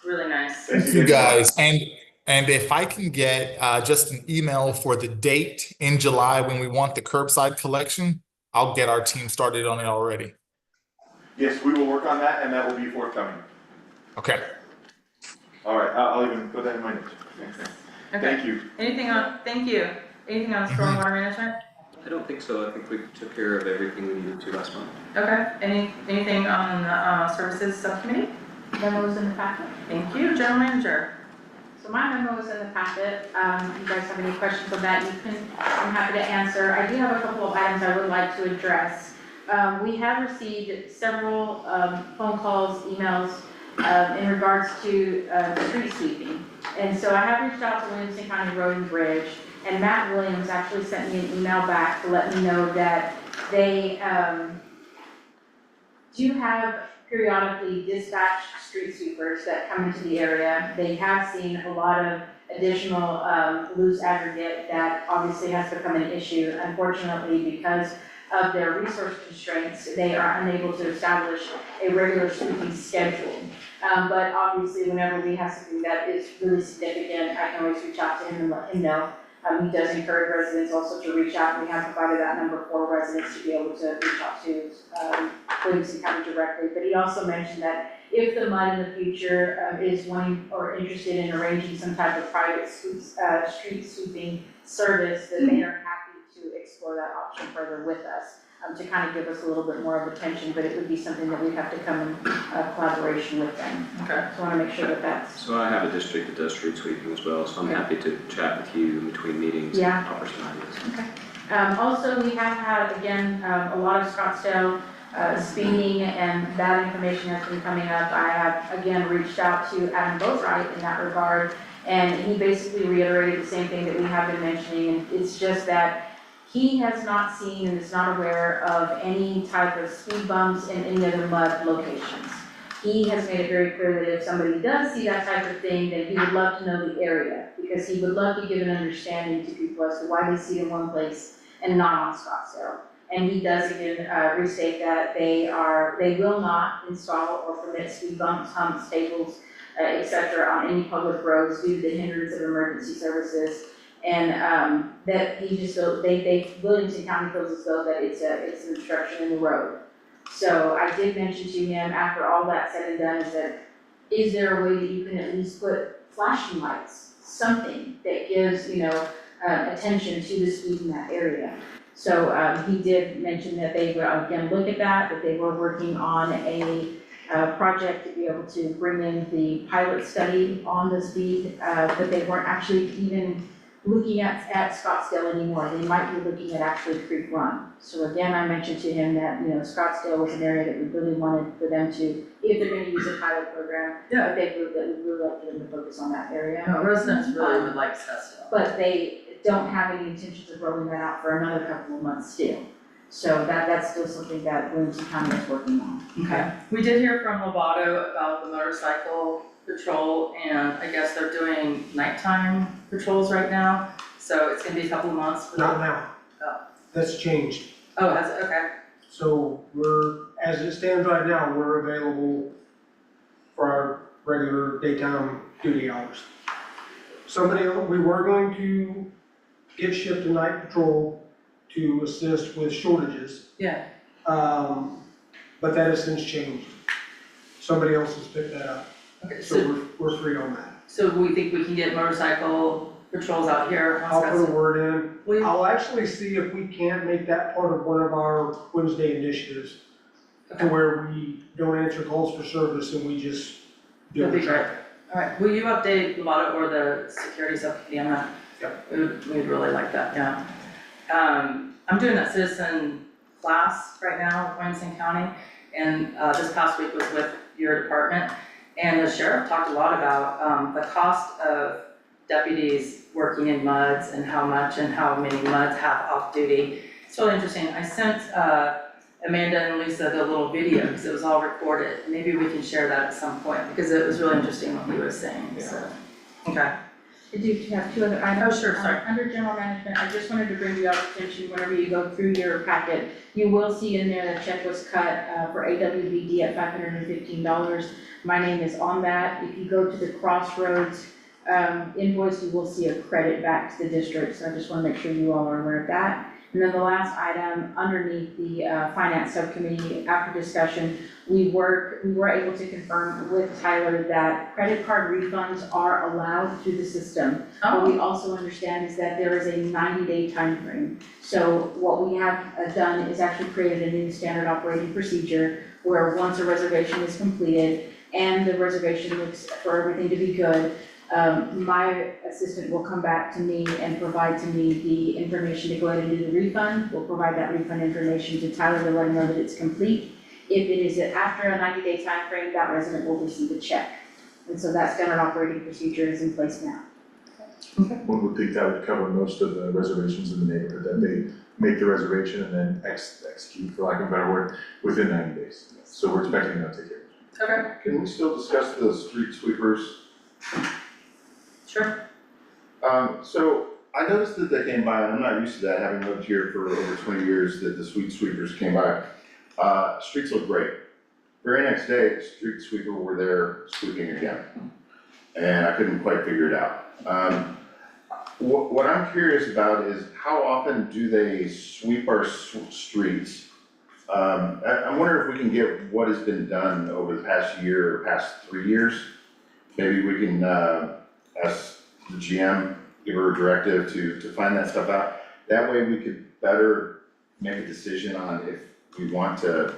Really nice. Thank you guys. And if I can get just an email for the date in July when we want the curbside collection, I'll get our team started on it already. Yes, we will work on that, and that will be forthcoming. Okay. All right, I'll even put that in my notes. Okay. Thank you. Anything on stormwater management? I don't think so. I think we took care of everything we needed to last month. Okay, anything on the services subcommittee? Memos in the packet. Thank you, general manager. So my memo is in the packet. You guys have any questions on that, I'm happy to answer. I do have a couple of items I would like to address. We have received several phone calls, emails in regards to street sweeping. And so I have reached out to Williamson County Road and Bridge, and Matt Williams actually sent me an email back to let me know that they do have periodically dispatched street sweepers that come into the area. They have seen a lot of additional loose aggregate that obviously has become an issue. Unfortunately, because of their resource constraints, they are unable to establish a regular sweeping schedule. But obviously, whenever we have something that is really significant, I can always reach out to him and let him know. He does encourage residents also to reach out. We have provided that number for residents to be able to reach out to Williamson County directly. But he also mentioned that if the MUD in the future is wanting or interested in arranging some type of private street sweeping service, then they are happy to explore that option further with us, to kind of give us a little bit more of attention, but it would be something that we'd have to come in collaboration with them. Okay. So I wanna make sure that that's, So I have a district that does street sweeping as well, so I'm happy to chat with you in between meetings and Yeah. offer some ideas. also, we have had, again, a lot of Scottsdale speeding, and that information has been coming up. I have, again, reached out to Adam Boatwright in that regard, and he basically reiterated the same thing that we have been mentioning, and it's just that he has not seen and is not aware of any type of speed bumps in any other MUD locations. He has made it very clear that if somebody does see that type of thing, then he would love to know the area, because he would love to give an understanding to people as to why they see it in one place and not on Scottsdale. And he does again restate that they will not install or permit speed bumps, humps, staples, et cetera, on any public roads due to the hindrance of emergency services. And that he just felt, Williamson County feels as though that it's an obstruction in the road. So I did mention to him, after all that said and done, is there a way that you can at least put flashing lights, something that gives, attention to the speed in that area? So he did mention that they would again look at that they were working on a project to be able to bring in the pilot study on the speed, but they weren't actually even looking at Scottsdale anymore. They might be looking at actually Creek Run. So again, I mentioned to him that, Scottsdale was an area that we really wanted for them to, if they're gonna use a pilot program, that we really like for them to focus on that area. No, residents really would like Scottsdale. But they don't have any intentions of rolling that out for another couple of months still. So that's still something that Williamson County is working on. Okay. We did hear from Lovato about the motorcycle patrol, and I guess they're doing nighttime patrols right now, so it's gonna be a couple of months for Not them. now. Oh. That's changed. Oh, has it? Okay. So as it stands right now, we're available for our regular daytime duty hours. We were going to get shipped to night patrol to assist with shortages, Yeah. but that has since changed. Somebody else has picked that up, Okay, so we're free on that. So we think we can get motorcycle patrols out here on I'll put a Scottsdale? word We- in. I'll actually see if we can't make that part of one of our Wednesday initiatives, to Okay. where we don't answer calls for service and we just deal That'd with be great. traffic. All right, will you update Lovato or the security subcommittee on that? Yep. We'd really like that, yeah. I'm doing that citizen class right now with Williamson County, and this past week was with your department. And the sheriff talked a lot about the cost of deputies working in MUDs and how much and how many MUDs have off duty. It's really interesting. I sent Amanda and Lisa the little video because it was all recorded. Maybe we can share that at some point because it was really interesting what he was saying, so. Okay. I do have two other items. Oh, sure, sorry. Under general management, I just wanted to bring you all attention, whenever you go through your packet, you will see in there that check was cut for AWBD at $515. My name is on that. If you go to the Crossroads invoice, you will see a credit back to the district, so I just wanna make sure you all are aware of that. And then the last item, underneath the finance subcommittee, after discussion, we were able to confirm with Tyler that credit card refunds are allowed through the system. What we also understand is that there is a 90-day time frame. So what we have done is actually created a new standard operating procedure where once a reservation is completed and the reservation looks for everything to be good, my assistant will come back to me and provide to me the information to go ahead and do the refund. We'll provide that refund information to Tyler to let him know that it's complete. If it is after a 90-day time frame, that resident will receive a check. And so that standard operating procedure is in place now. One would think that would cover most of the reservations in the neighborhood, that they make the reservation and then execute, for lack of a better word, within 90 days. So we're expecting no ticket. Okay, Can we still discuss the street sweepers? sure. So I noticed that they came by, and I'm not used to that, having lived here for over 20 years, that the street sweepers came by. Streets look great. Very next day, the street sweeper were there sweeping again. And I couldn't quite figure it out. What I'm curious about is how often do they sweep our streets? I wonder if we can get what has been done over the past year or past 3 years. Maybe we can ask the GM, give her a directive to find that stuff out. That way we could better make a decision on if we want to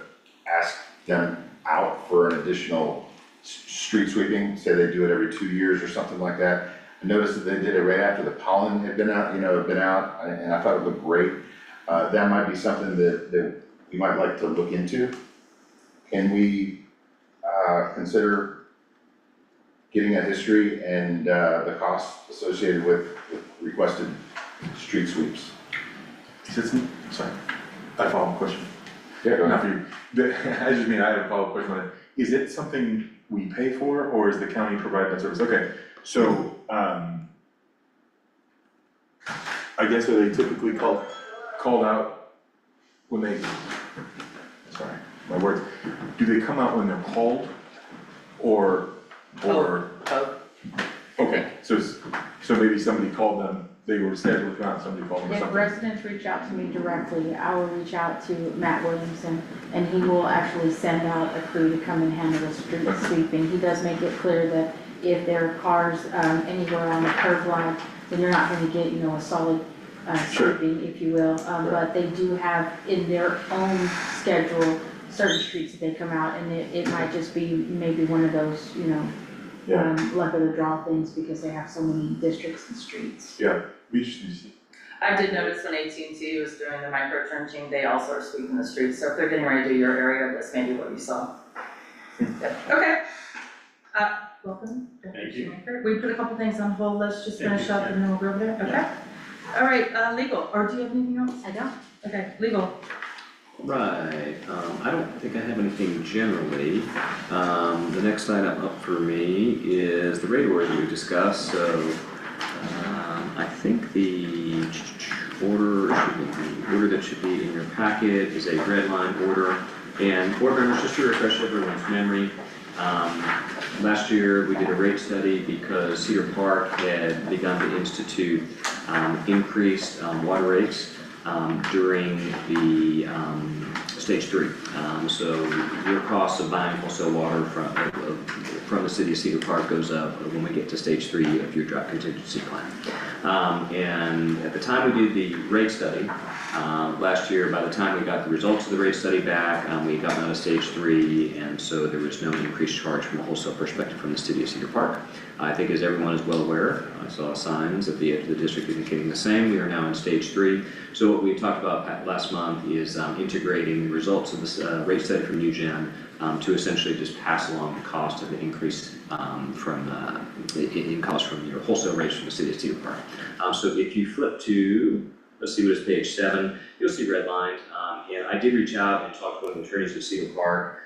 ask them out for an additional street sweeping, say they do it every 2 years or something like that. I noticed that they did it right after the pollen had been out, and I thought it looked great. That might be something that we might like to look into. Can we consider getting a history and the costs associated with requested street sweeps? Sorry, I have a follow-up question. Yeah, go Not ahead. for you. I just mean, I have a follow-up question on it. Is it something we pay for, or is the county provide that service? Okay, so, I guess are they typically called out when they, sorry, my words, do they come out when they're called, or? Okay, so maybe somebody called them, they were scheduled to come out, somebody called them or If something? residents reach out to me directly, I will reach out to Matt Williamson, and he will actually send out a crew to come and handle the street sweeping. He does make it clear that if there are cars, anywhere on the curb line, then you're not gonna get, a solid, Sure. sweeping, if you will. But they do have in their own schedule certain streets that they come out, and it might just be maybe one of those, Yeah. luck of the draw things, because they have so many districts and streets. Yeah, we just need to see. I did notice when AT&T was doing the micro trenching, they also are sweeping the streets, so if they're getting ready to do your area, this may be what you saw. Yep. Okay. Welcome. Thank you. We put a couple things on hold, let's just finish up and then we'll go over there, okay? All right, legal, or do you have anything else? I don't. Okay, legal. Right, I don't think I have anything generally. The next item up for me is the rate order that we discussed, so, I think the order that should be in your packet is a red line order. And board members, just to refresh everyone's memory, last year we did a rate study because Cedar Park had begun to institute increased water rates during the stage 3. So your cost of buying wholesale water from the city of Cedar Park goes up when we get to stage 3 of your drought contingency plan. And at the time we did the rate study, last year, by the time we got the results of the rate study back, we got out of stage 3, and so there was no increased charge from a wholesale perspective from the city of Cedar Park. I think as everyone is well aware, I saw signs at the edge of the district indicating the same. We are now in stage 3. So what we talked about last month is integrating the results of this rate study from UGen to essentially just pass along the cost of the increase in cost from your wholesale rates from the city of Cedar Park. So if you flip to, let's see what is page 7, you'll see redlined. And I did reach out and talk to one of the attorneys at Cedar Park,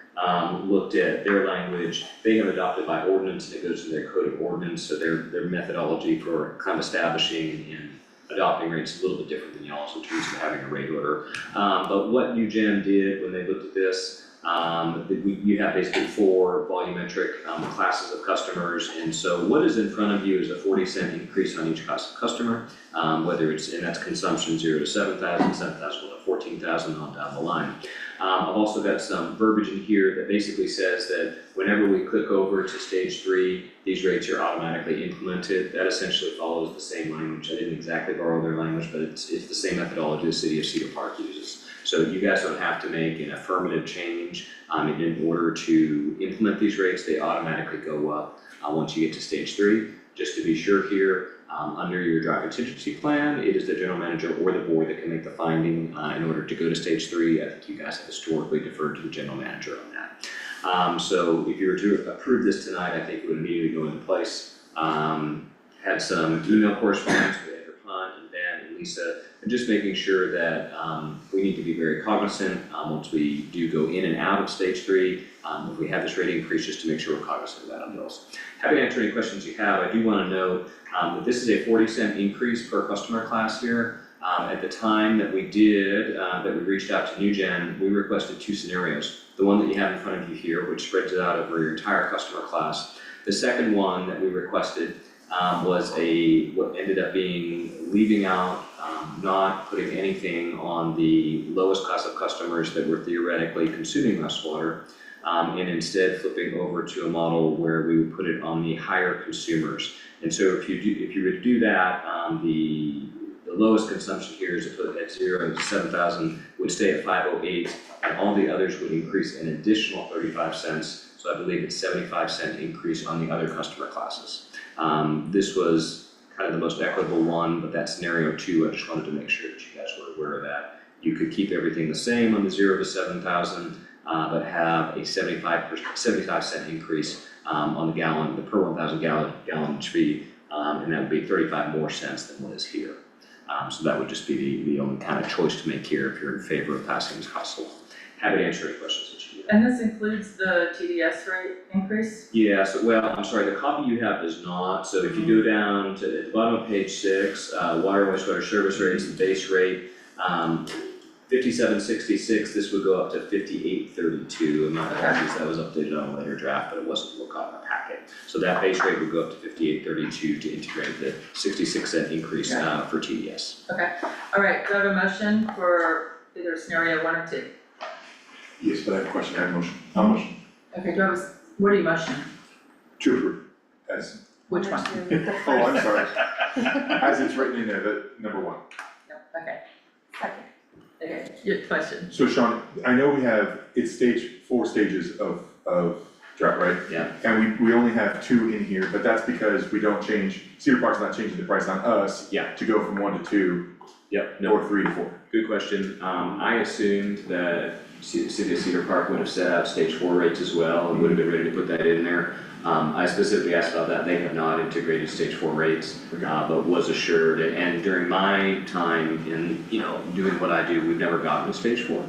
looked at their language. They have adopted by ordinance, and it goes to their code of ordinance, so their methodology for kind of establishing and adopting rates is a little bit different than y'all's in terms of having a rate order. But what UGen did when they looked at this, you have basically 4 volumetric classes of customers, and so what is in front of you is a 40-cent increase on each class of customer, whether it's, and that's consumption 0 to 7,000, 7,000 to 14,000 on down the line. I've also got some verbiage in here that basically says that whenever we click over to stage 3, these rates are automatically implemented. That essentially follows the same language. I didn't exactly borrow their language, but it's the same methodology the city of Cedar Park uses. So you guys don't have to make an affirmative change in order to implement these rates. They automatically go up once you get to stage 3. Just to be sure here, under your drought contingency plan, it is the general manager or the board that can make the finding in order to go to stage 3. I think you guys have historically deferred to the general manager on that. So if you were to approve this tonight, I think it would immediately go into place. Had some email correspondence with Edgar Hunt and Ben and Lisa and just making sure that, we need to be very cognizant, once we do go in and out of stage 3, if we have this rate increase, just to make sure we're cognizant of that on bills. Happy to answer any questions you have. I do wanna note, that this is a 40-cent increase per customer class here. At the time that we did, that we reached out to NewGen, we requested 2 scenarios. The one that you have in front of you here, which spreads it out over your entire customer class. The second one that we requested was what ended up being leaving out, not putting anything on the lowest class of customers that were theoretically consuming less water, and instead flipping over to a model where we would put it on the higher consumers. And so if you were to do that, the lowest consumption here is at 0 to 7,000 would stay at 508, and all the others would increase an additional 35 cents. So I believe it's 75-cent increase on the other customer classes. This was kind of the most equitable one, but that scenario 2, I just wanted to make sure that you guys were aware of that. You could keep everything the same on the 0 to 7,000, but have a 75-cent increase on the per 1,000 gallonage fee, and that would be 35 more cents than what is here. So that would just be the only kind of choice to make here if you're in favor of passing this cost along. Happy to answer any questions that you have. And this includes the TDS rate increase? Yeah, so, well, I'm sorry, the copy you have does not, so if you go down to the bottom of page 6, water and wastewater service rates, the base rate, 57.66, this would go up to 58.32, and my apologies, that was updated on a later draft, but it wasn't what caught in the packet. So that base rate would go up to 58.32 to integrate the 66-cent increase for TDS. Okay, all right, do I have a motion for either scenario 1 or 2? Yes, but I have a question, I have a motion. I'll motion. Okay, do I have what are you motioning? To approve, as, Which one? oh, I'm sorry. As it's written in there, the number 1. Yep, okay. Okay, your question. So Sean, I know we have, it's 4 stages of drought, right? Yeah. And we only have 2 in here, but that's because we don't change, Cedar Park's not changing the price on us. Yeah. To go from 1 to 2. Yep, Or 3 to 4. Good question. I assumed that City of Cedar Park would have set out stage 4 rates as well and would have been ready to put that in there. I specifically asked about that. They have not integrated stage 4 rates, but was assured. And during my time in, doing what I do, we've never gotten to stage 4.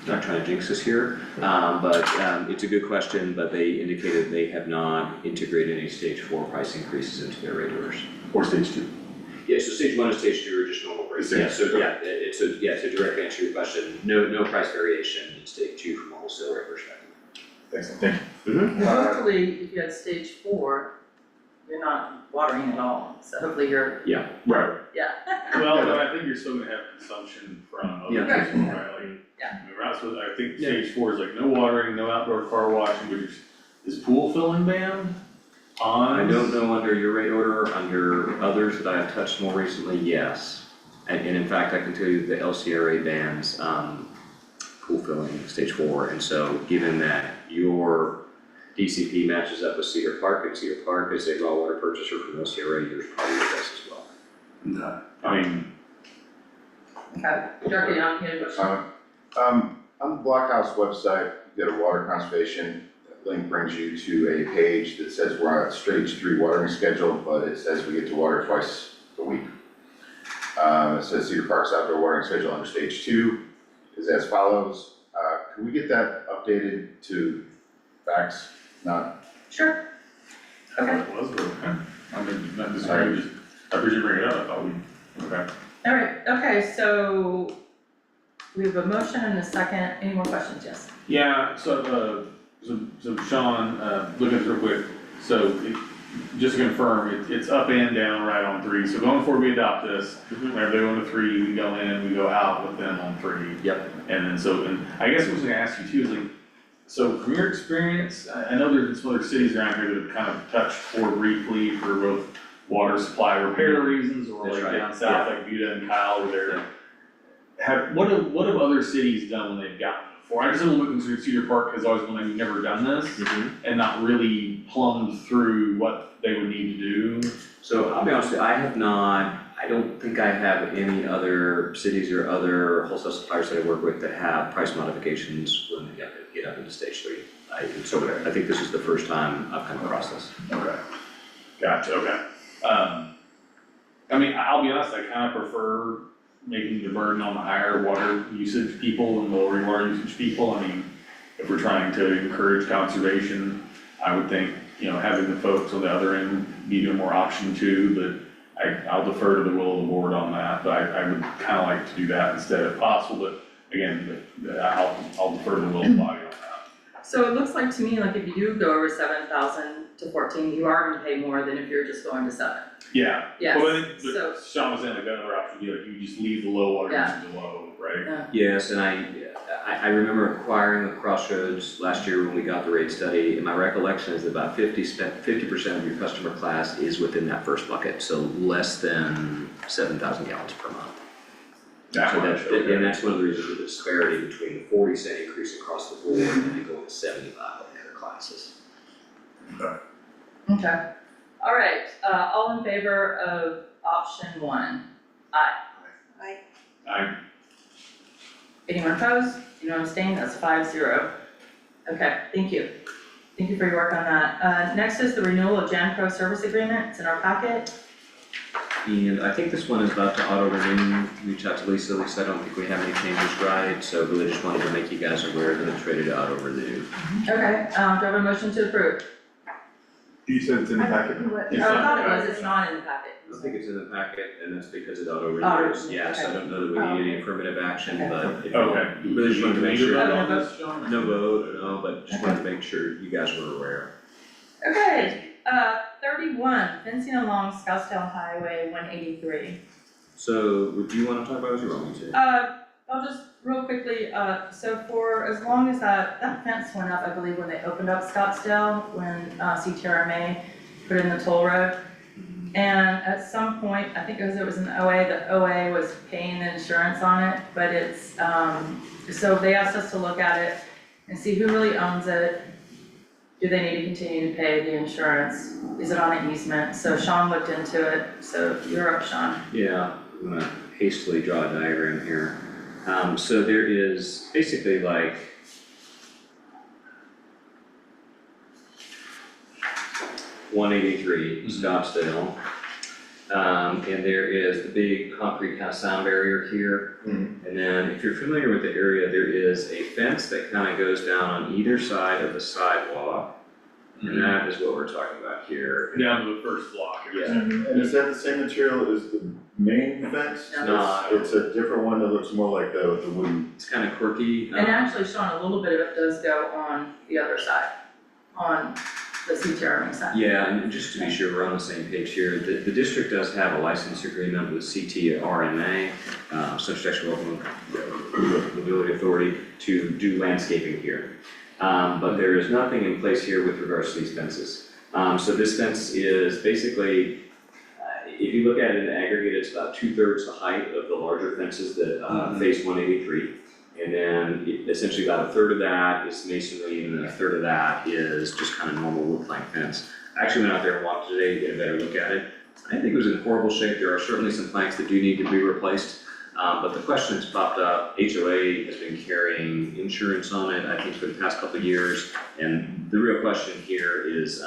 Not trying to jinx us here, but it's a good question, but they indicated they have not integrated any stage 4 price increases into their rate orders. Or stage 2. Yeah, so stage 1 and stage 2 are just normal rates. Yeah, so to directly answer your question, no price variation in stage 2 from a wholesale rate perspective. Excellent, thank you. Well, hopefully, if you had stage 4, you're not watering at all, so hopefully you're, Yeah. Right. yeah. Well, but I think you're still gonna have consumption from other Yeah. places, right, like, Yeah. I mean, we're not supposed, I think stage 4 is like no watering, no outdoor car washing, but is pool filling banned? I don't know under your rate order, under others that I have touched more recently, yes. And in fact, I can tell you the LCRA bans, pool filling stage 4, and so given that your DCP matches up with Cedar Park, and Cedar Park is a raw water purchaser from LCRA, yours probably does as well. No. I mean, Okay, Directly on here. On the Blockhouse website, you go to water conservation, that link brings you to a page that says we're on stage 3 watering schedule, but it says we get to water twice a week. It says Cedar Park's outdoor watering schedule under stage 2 is as follows. Can we get that updated to facts, not? Sure. I don't know what it was, but, I mean, not disagreeing, just, I appreciate you bringing it up, I thought okay. All right, okay, so we have a motion and a second, any more questions, yes? Yeah, so Sean, look at this real quick, so just to confirm, it's up and down right on 3, so going forward, we adopt this, whenever they go into 3, we go in, we go out with them on 3. Yep. And then and I guess what I was gonna ask you too is like, so from your experience, I know there's been some other cities around here that have kind of touched Fort briefly for both water supply repair reasons, or That's like right, down south, like Buda and Kyle, where they're, what have other cities done when they've gotten it before? I just a little bit concerned Cedar Park has always been like, we've never done this, and not really plumbed through what they would need to do. So I'll be honest with you, I don't think I have any other cities or other wholesale suppliers that I work with that have price modifications when they get up into stage 3. I think this is the first time I've come across this. Okay. Gotcha, okay. I mean, I'll be honest, I kind of prefer making the burden on the higher water usage people and lowering water usage people. I mean, if we're trying to encourage conservation, I would think, having the folks on the other end be more option two, but I'll defer to the will of the board on that, but I would kind of like to do that instead if possible, but again, I'll defer to the will of the body on that. So it looks like to me, like if you do go over 7,000 to 14, you are gonna pay more than if you're just going to 7. Yeah. Yes, Well, I think, so- but Sean was saying like another option would be like you just leave the low water Yeah. usage low, right? Yes, and I remember acquiring the Crossroads last year when we got the rate study, and my recollection is that about 50% of your customer class is within that first bucket, so less than 7,000 gallons per month. That So much, okay. and that's one of the reasons for the disparity between the 40-cent increase across the board and then going to 75 on the other classes. Okay, all right, all in favor of option 1? Aye. Anyone opposed? Anyone abstain? That's 5-0. Okay, thank you. Thank you for your work on that. Next is the renewal of Gen Pro service agreement. It's in our packet. And I think this one is about to auto renew. Reach out to Lisa. Lisa, I don't think we have any changes right, so really just wanted to make you guys aware that it's ready to auto renew. Okay, do I have a motion to approve? You said it's in the packet. Oh, I thought it was, it's not in the packet. I don't think it's in the packet, and that's because it auto Auto renews. renews, Yeah, so I okay. don't know that we need any affirmative action, Okay. but if Okay. you really just wanted to make Do we need sure. to vote on this, Sean? No vote, no, but just wanted to make sure you guys were aware. Okay, 31, fencing along Scottsdale Highway 183. So, do you wanna talk about it or do you want me to? I'll just real quickly, so for as long as that fence went up, I believe when they opened up Scottsdale, when CTRMA put in the toll road. And at some point, I think it was in the OA was paying the insurance on it, but it's, so they asked us to look at it and see who really owns it. Do they need to continue to pay the insurance? Is it on an easement? So Sean looked into it, so you're up, Sean. Yeah, I'm gonna hastily draw a diagram here. So there is basically like (183) Scottsdale. And there is the big concrete kind of sound barrier here. And then if you're familiar with the area, there is a fence that kind of goes down on either side of the sidewalk. And that is what we're talking about here. Down to the first block. Yeah. And is that the same material as the main fence? No. It's a different one that looks more like the wooden. It's kind of quirky. And actually, Sean, a little bit of it does go on the other side, on the CTRMA side. Yeah, and just to be sure we're on the same page here, the district does have a license agreement with CTRMA, Substation Mobility Authority, to do landscaping here. But there is nothing in place here with regards to these fences. So this fence is basically, if you look at it in aggregate, it's about 2/3 the height of the larger fences that face 183. And then essentially about 1/3 of that is masonry, and then 1/3 of that is just kind of normal wood plank fence. I actually went out there and walked today to get a better look at it. I think it was in horrible shape. There are certainly some planks that do need to be replaced. But the question that's popped up, HOA has been carrying insurance on it, I think for the past couple of years. And the real question here is,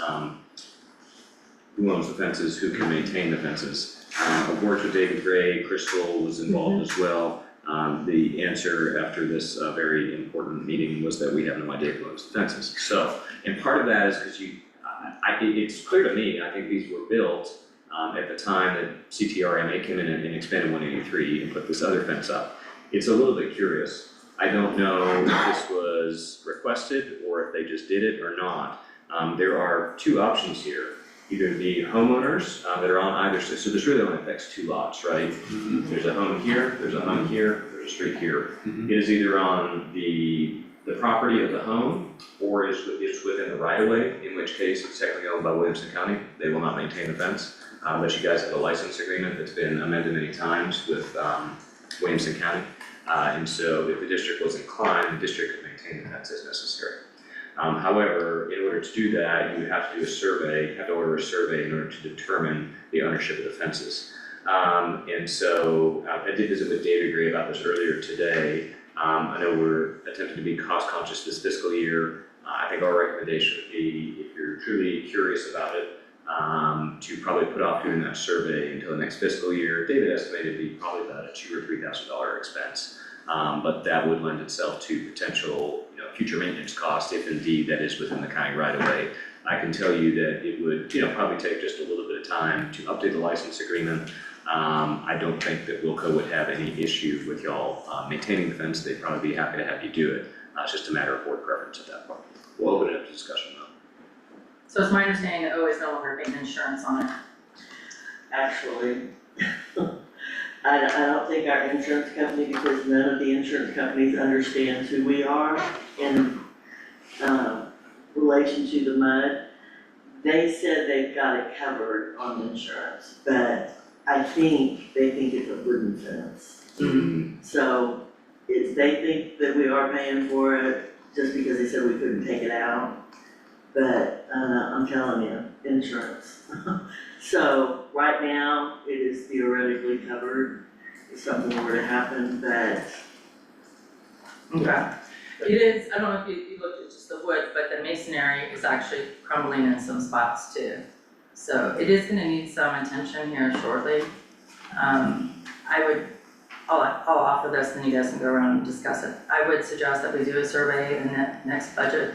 who owns the fences, who can maintain the fences? I've worked with David Gray, Crystal was involved as well. The answer after this very important meeting was that we have no idea who owns the fences. So, and part of that is because it's clear to me, I think these were built at the time that CTRMA came in and expanded 183 and put this other fence up. It's a little bit curious. I don't know if this was requested or if they just did it or not. There are two options here. Either the homeowners that are on either side, so this really only affects 2 lots, right? There's a home here, there's a home here, there's a street here. It is either on the property of the home, or it's within the right of way, in which case it's technically owned by Williamson County. They will not maintain the fence. But you guys have a license agreement that's been amended many times with Williamson County. And so if the district was inclined, the district could maintain the fence as necessary. However, in order to do that, you have to do a survey, you have to order a survey in order to determine the ownership of the fences. And so I did visit with David Gray about this earlier today. I know we're attempting to be cost conscious this fiscal year. I think our recommendation would be, if you're truly curious about it, to probably put off doing that survey until the next fiscal year. David estimated it'd be probably about a $2,000 or $3,000 expense. But that would lend itself to potential, future maintenance costs if indeed that is within the county right of way. I can tell you that it would, probably take just a little bit of time to update the license agreement. I don't think that Wilco would have any issue with y'all maintaining the fence. They'd probably be happy to have you do it. It's just a matter of board preference at that point. We'll open it up to discussion though. So it's my understanding that O is no longer paying insurance on it. Actually, I don't think our insurance company, because none of the insurance companies understands who we are in, relation to the mud. They said they've got it covered on insurance, but I think they think it's a wooden fence. So they think that we are paying for it just because they said we couldn't take it out. But, I'm telling you, insurance. So right now, it is theoretically covered if something were to happen, but. Okay. It is, I don't know if you looked at just the wood, but the masonry is actually crumbling in some spots too. So it is gonna need some attention here shortly. I'll offer this and you guys can go around and discuss it. I would suggest that we do a survey in the next budget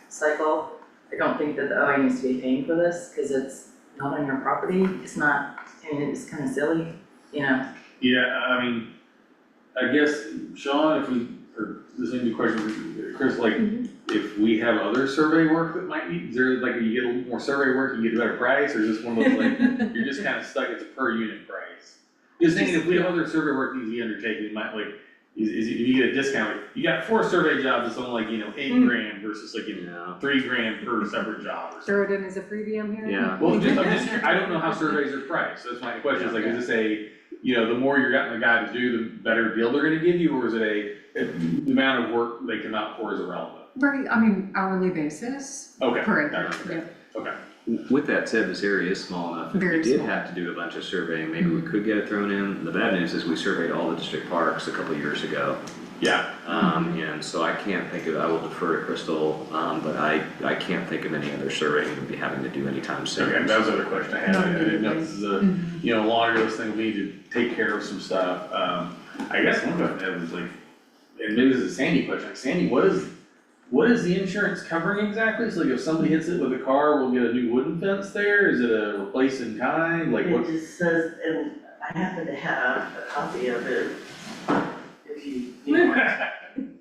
cycle. I don't think that the OA needs to be paying for this, cause it's not on your property, it's not, it's kinda silly, Yeah, I mean, I guess, Sean, if we, or the same question for Chris, like, if we have other survey work that might need, is there like, you get a little more survey work, you get a better price, or is this one of those like, you're just kinda stuck, it's a per unit price? Just thinking if we have other survey work needs to be undertaken, it might like, if you get a discount, like, you got 4 survey jobs, it's only like, $8,000 versus like, $3,000 per separate job or something. Throw it in as a premium here? Yeah. Well, I don't know how surveys are priced, that's my question, is like, is this the more you're getting the guy to do, the better deal they're gonna give you, or is it the amount of work they come out for is irrelevant? Right, I mean, hourly basis. Okay. Per acre, Okay. Okay. With that said, this area is small enough, if we Very did small. have to do a bunch of surveying, maybe we could get it thrown in. The bad news is we surveyed all the district parks a couple of years ago. Yeah. And so I can't think of, I will defer to Crystal, but I can't think of any other surveying we'd be having to do anytime soon. Okay, that was the other question I had, I didn't know if this is a, laundry list thing, we need to take care of some stuff. I guess one question I have is like, and maybe this is a Sandy question, like Sandy, what is the insurance covering exactly? So like if somebody hits it with a car, we'll get a new wooden fence there? Is it a replace in kind? Like what? It just says, and I happen to have a copy of it, if you need one.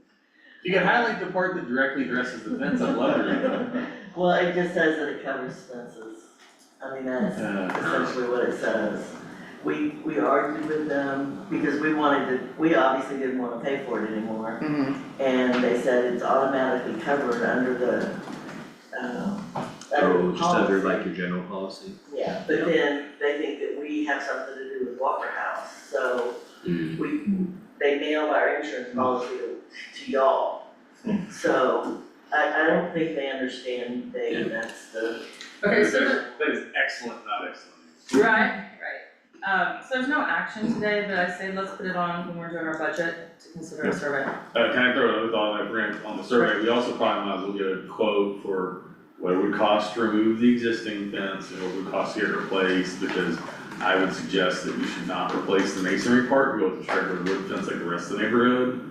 You can highlight the part that directly addresses the fence, I'd love to read that. Well, it just says that it covers fences. I mean, that's essentially what it says. We argued with them because we obviously didn't wanna pay for it anymore. And they said it's automatically covered under the, Oh, just under policy. like your general policy? Yeah, but then they think that we have something to do with Walker House, so they mailed our insurance policy to y'all. So I don't think they understand that's the. Okay, so That is excellent, not excellent. right. So there's no action today, but I say let's put it on when we're doing our budget to consider a survey. Can I throw another thought on the survey? We also probably might as well get a quote for what it would cost to remove the existing fence and what it would cost to get it replaced, because I would suggest that we should not replace the masonry part, go with the striped wood fence like the rest of the neighborhood.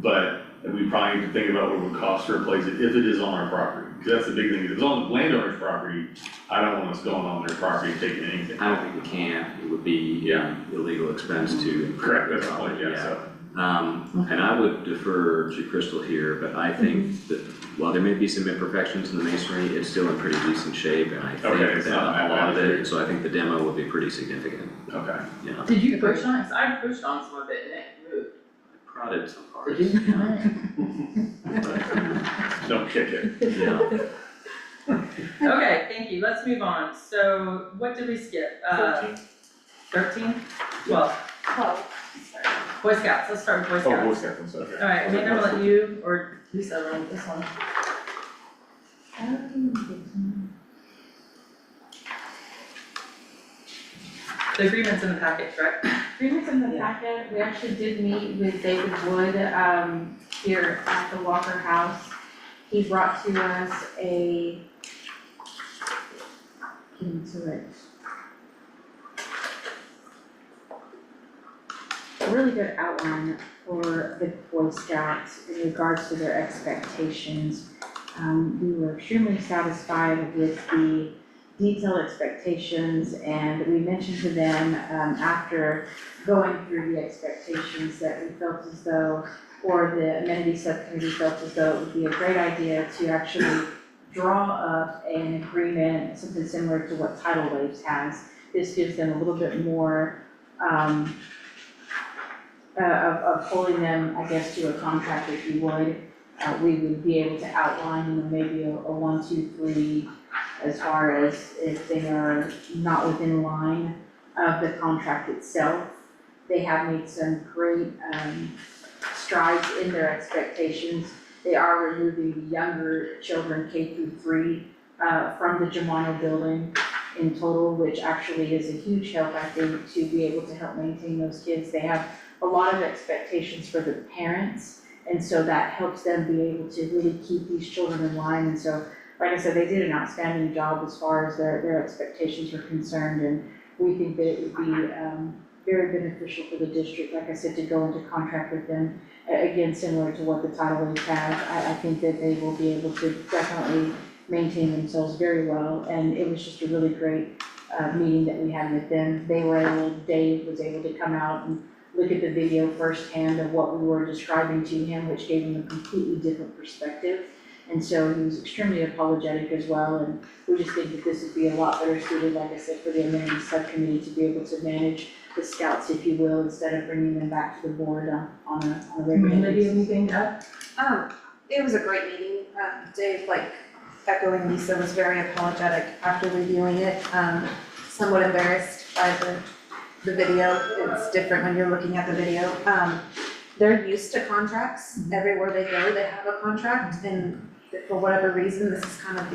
But we probably need to think about what it would cost to replace it if it is on our property, because that's the big thing. If it's on the landowner's property, I don't want us going on their property and taking anything. I don't think we can, it would be illegal expense to. Correct, that's the point, yeah, so. And I would defer to Crystal here, but I think that while there may be some imperfections in the masonry, it's still in pretty decent shape, and I think it's that not a lot of bad. it, so I think the demo would be pretty significant. Okay. Yeah. Did you push on it? 'Cause I pushed on some of it and it moved. Prodded some parts. Did you? Don't kick it. Yeah. Okay, thank you, let's move on. So what did we skip? 13? 12. 12. Boy Scouts, let's start with Boy Scouts. Oh, Boy Scouts, I'm sorry. Alright, I'm gonna let you or Lisa run this one. The agreement's in the packet, correct? Agreements in the packet, we actually did meet with David Wood, here at the Walker House. He brought to us into it. A really good outline for the Boy Scouts in regards to their expectations. We were extremely satisfied with the detailed expectations, and we mentioned to them, after going through the expectations, that we felt as though, or the amenity subcommittee felt as though it would be a great idea to actually draw up an agreement, something similar to what Tidal Waves has. This gives them a little bit more, of holding them, I guess, to a contract, if you would. We would be able to outline, you know, maybe a 1, 2, 3, as far as if they are not within line of the contract itself. They have made some great strides in their expectations. They are removing the younger children, K through 3, from the Germano building in total, which actually is a huge help, I think, to be able to help maintain those kids. They have a lot of expectations for the parents, and so that helps them be able to really keep these children in line. And so, like I said, they did an outstanding job as far as their expectations are concerned, and we think that it would be very beneficial for the district, like I said, to go into contract with them. Again, similar to what the Tidal Waves have, I think that they will be able to definitely maintain themselves very well, and it was just a really great meeting that we had with them. Dave was able to come out and look at the video firsthand of what we were describing to him, which gave him a completely different perspective. And so he was extremely apologetic as well, and we just think that this would be a lot better suited, like I said, for the amenities subcommittee to be able to manage the scouts, if you will, instead of bringing them back to the board on a regular basis. Maybe anything to add? It was a great meeting. Dave, like echoing Lisa, was very apologetic after reviewing it. Somewhat embarrassed by the video. It's different when you're looking at the video. They're used to contracts. Everywhere they go, they have a contract, and for whatever reason, this is kind of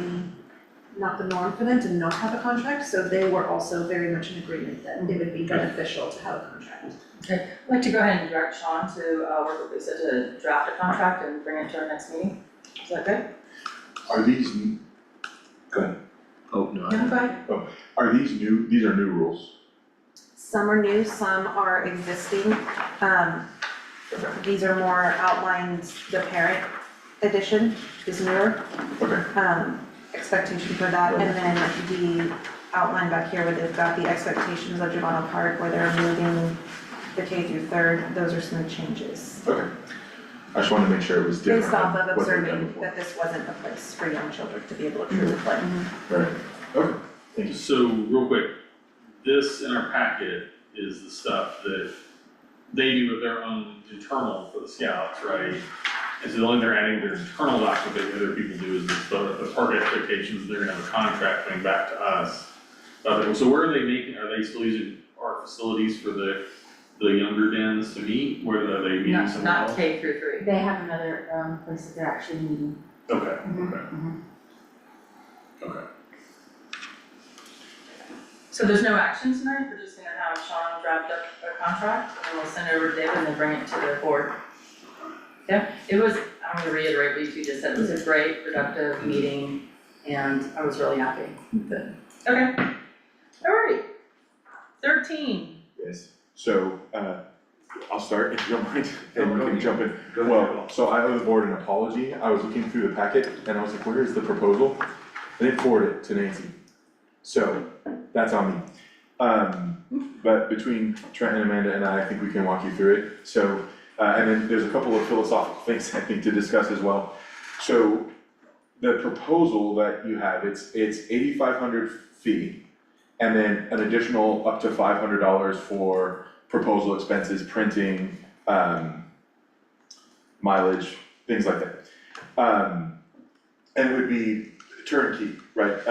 not the norm for them to not have a contract, so they were also very much in agreement that it would be beneficial to have a contract. Okay, I'd like to go ahead and direct Sean to work with Lisa to draft a contract and bring it to our next meeting. Is that good? Are these, go ahead. Oh, no. Yeah, go ahead. Are these are new rules? Some are new, some are existing. These are more outlined, the parent edition is newer. Okay. Expectation for that, and then the outline back here where they've got the expectations of Giovanna Park, where they're moving the K through 3rd, those are some changes. Okay. I just wanted to make sure it was different. Based off of than what they've done observing before. that this wasn't a place for young children to be able to truly play. Right, okay, thank you. So real quick, this in our packet is the stuff that they do with their own internal for the scouts, right? And so the only thing they're adding their internal document that other people do is the park expectations, they're gonna have a contract coming back to us. So where are they making, are they still using our facilities for the younger dens to meet, where are they meeting No, somewhere else? not K through 3. They have another place that they're actually meeting. Okay, Mhm. okay. So there's no action tonight, we're just gonna have Sean draft up a contract, and we'll send it over to David and then bring it to the board. Yeah, it was, I'm gonna reiterate what you just said, it was a great, productive meeting, and I was really happy with it. Okay, alright. 13, Yes, so, I'll start if you don't mind, and we Go can ahead. jump in. Go ahead. Well, so I owe the board an apology. I was looking through the packet and I was like, where is the proposal? I didn't forward it to Nancy. So, that's on me. But between Trent and Amanda and I think we can walk you through it. So, and then there's a couple of philosophical things I think to discuss as well. So, the proposal that you have, it's 8,500 fee, and then an additional up to $500 for proposal expenses, printing, mileage, things like that. And it would be turnkey, right,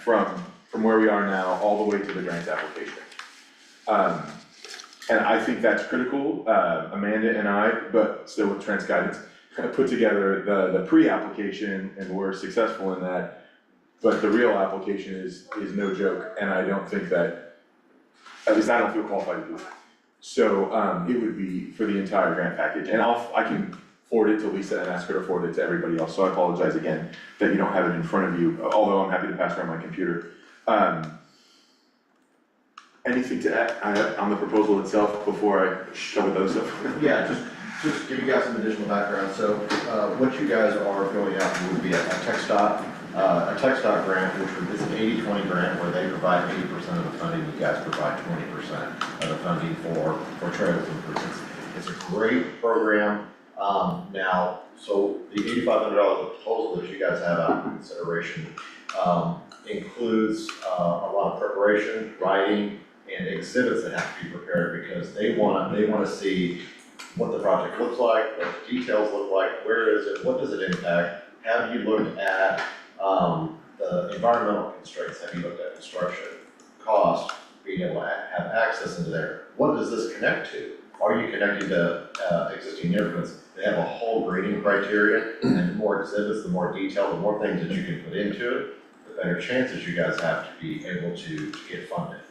from where we are now all the way to the grant application. And I think that's critical. Amanda and I, but still with Trent's guidance, put together the pre-application, and we're successful in that. But the real application is no joke, and I don't think that, at least I don't feel qualified to do it. So it would be for the entire grant package, and I can forward it to Lisa and ask her to forward it to everybody else, so I apologize again that you don't have it in front of you, although I'm happy to pass around my computer. anything to add on the proposal itself before I shove with other stuff? Yeah, just give you guys some additional background. So, what you guys are filling out would be a TxDOT grant, which is an 80-20 grant where they provide 80% of the funding, you guys provide 20% of the funding for trails improvements. It's a great program. Now, so the $8,500 proposal that you guys have out for consideration includes a lot of preparation, writing, and exhibits that have to be prepared because they want to see what the project looks like, what the details look like, where is it, what does it impact? Have you looked at the environmental constraints? Have you looked at construction, cost, being able to have access into there? What does this connect to? Are you connecting to existing neighborhoods? They have a whole grading criteria, and the more exhibits, the more detail, the more things that you can put into it, the better chances you guys have to be able to get funded.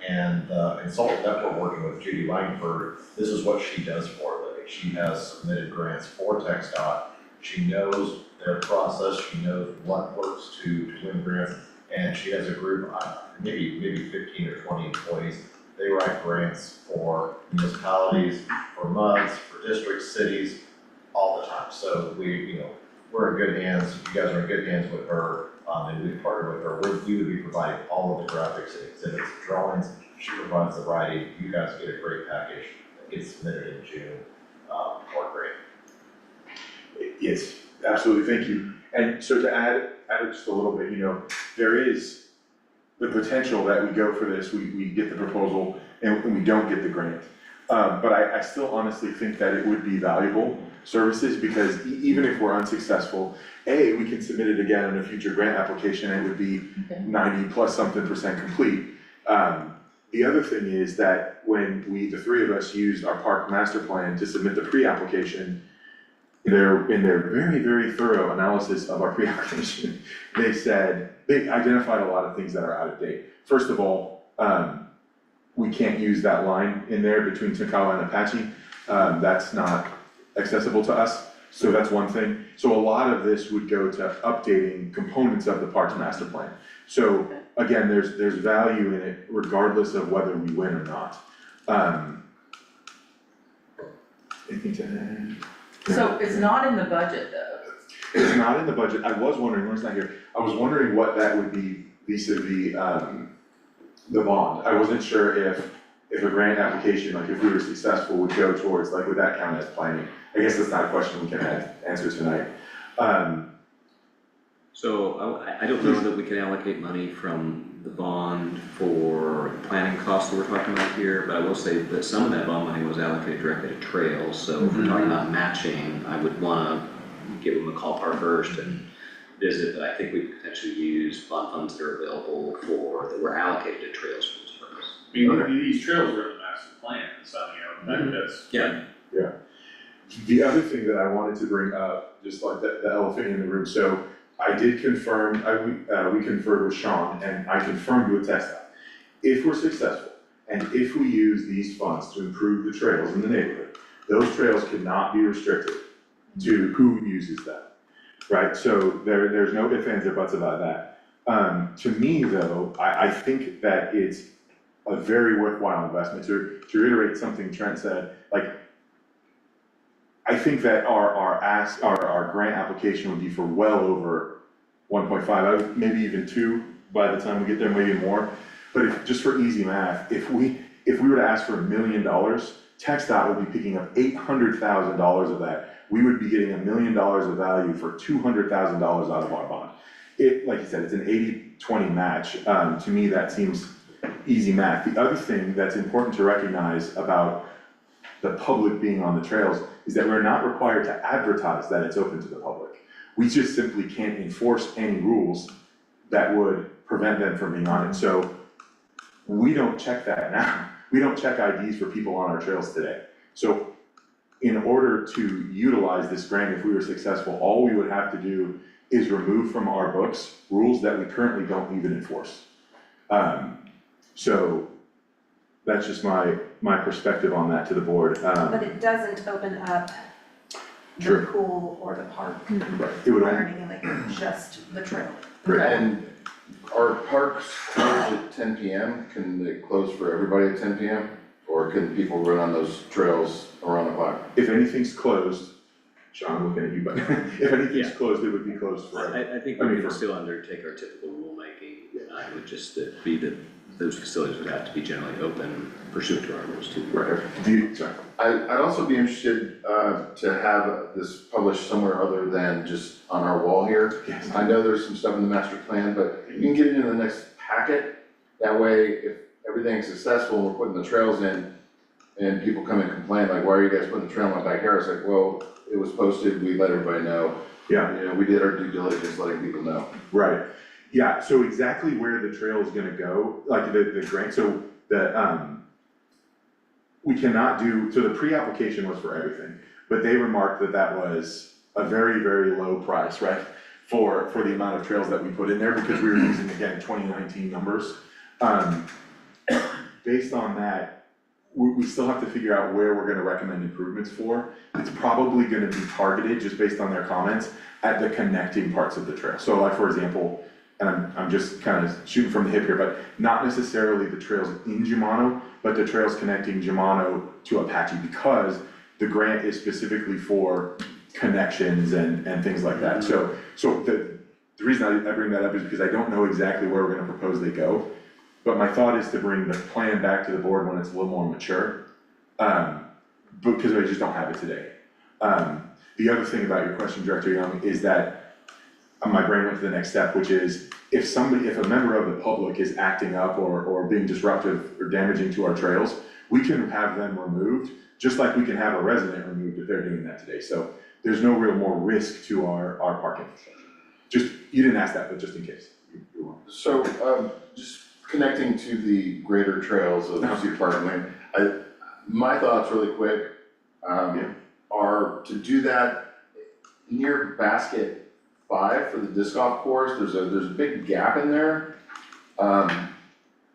And the consultant that we're working with, Judy Langford, this is what she does for a living. She has submitted grants for TxDOT. She knows their process, she knows what works to win grants, and she has a group, maybe 15 or 20 employees. They write grants for municipalities, for MUDs, for districts, cities, all the time. So we're in good hands, you guys are in good hands with her, and we've partnered with her. We would be providing all of the graphics and exhibits, and drawings. She provides the writing. You guys get a great package that gets submitted in June, for grant. Yes, absolutely, thank you. And so to add just a little bit, there is the potential that we go for this, we get the proposal and we don't get the grant. But I still honestly think that it would be valuable services because even if we're unsuccessful, we can submit it again in a future grant application and it would be 90+% complete. The other thing is that when the three of us used our park master plan to submit the pre-application, in their very, very thorough analysis of our pre-application, they identified a lot of things that are out of date. First of all, we can't use that line in there between Tonkawa and Apache. That's not accessible to us, so that's one thing. So a lot of this would go to updating components of the parks master plan. So again, there's value in it regardless of whether we win or not. Anything to add? So it's not in the budget though? It's not in the budget. I was wondering, Lauren's not here, I was wondering what that would be vis-a-vis the bond. I wasn't sure if a grant application, like if we were successful, would go towards, like would that count as planning? I guess that's not a question we can answer tonight. So I don't know that we can allocate money from the bond for the planning costs that we're talking about here, but I will say that some of that bond money was allocated directly to trails. So if we're talking about matching, I would wanna give them a call first and visit, but I think we could potentially use bond funds that are available that were allocated to trails for this purpose. I mean, these trails are in the master plan, so that's. Yeah. Yeah. The other thing that I wanted to bring up, just like the elephant in the room, so I did confirm, we conferred with Sean and I confirmed with TxDOT. If we're successful and if we use these funds to improve the trails in the neighborhood, those trails cannot be restricted to who uses them, right? So there's no ifs, ands, or buts about that. To me though, I think that it's a very worthwhile investment. To reiterate something Trent said, like, I think that our grant application would be for well over 1.5, maybe even 2 by the time we get there, maybe more. But just for easy math, if we were to ask for $1 million, TxDOT would be picking up $800,000 of that. We would be getting $1 million of value for $200,000 out of our bond. Like you said, it's an 80-20 match. To me, that seems easy math. The other thing that's important to recognize about the public being on the trails is that we're not required to advertise that it's open to the public. We just simply can't enforce any rules that would prevent them from being on it. So we don't check that now. We don't check IDs for people on our trails today. So in order to utilize this grant, if we were successful, all we would have to do is remove from our books rules that we currently don't even enforce. So that's just my perspective on that to the board. But it doesn't open up the pool or the park It would or only, anything like that, just the trail. And Are parks closed at 10 PM? Can they close for everybody at 10 PM? Or can people run on those trails around the clock? If anything's closed, Sean, I'm looking at you, but if anything's closed, it would be closed forever. I think we can still undertake our typical rulemaking. It would just be that those facilities would have to be generally open pursuant to our rules too. Right, sorry. I'd also be interested to have this published somewhere other than just on our wall here. Yes. I know there's some stuff in the master plan, but you can get it in the next packet. That way, if everything's successful, we're putting the trails in, and people come and complain, like, why are you guys putting the trail in my backyard? It's like, well, it was posted, we let everybody know. Yeah. You know, we did our due diligence letting people know. Right, yeah, so exactly where the trail is gonna go, like the grant, so we cannot do, so the pre-application was for everything, but they remarked that that was a very, very low price, right? For the amount of trails that we put in there, because we were using, again, 2019 numbers. Based on that, we still have to figure out where we're gonna recommend improvements for. It's probably gonna be targeted, just based on their comments, at the connecting parts of the trail. So like, for example, and I'm just kind of shooting from the hip here, but not necessarily the trails in Jumano, but the trails connecting Jumano to Apache, because the grant is specifically for connections and things like that. So the reason I bring that up is because I don't know exactly where we're gonna propose they go. But my thought is to bring the plan back to the board when it's a little more mature, because I just don't have it today. The other thing about your question, Director Young, is that my brain went to the next step, which is if a member of the public is acting up or being disruptive or damaging to our trails, we can have them removed, just like we can have a resident removed if they're doing that today. So there's no real more risk to our park infrastructure. Just, you didn't ask that, but just in case. So, just connecting to the greater trails of Cedar Park Lane, my thoughts really quick, are to do that near basket 5 for the disc golf course. There's a big gap in there,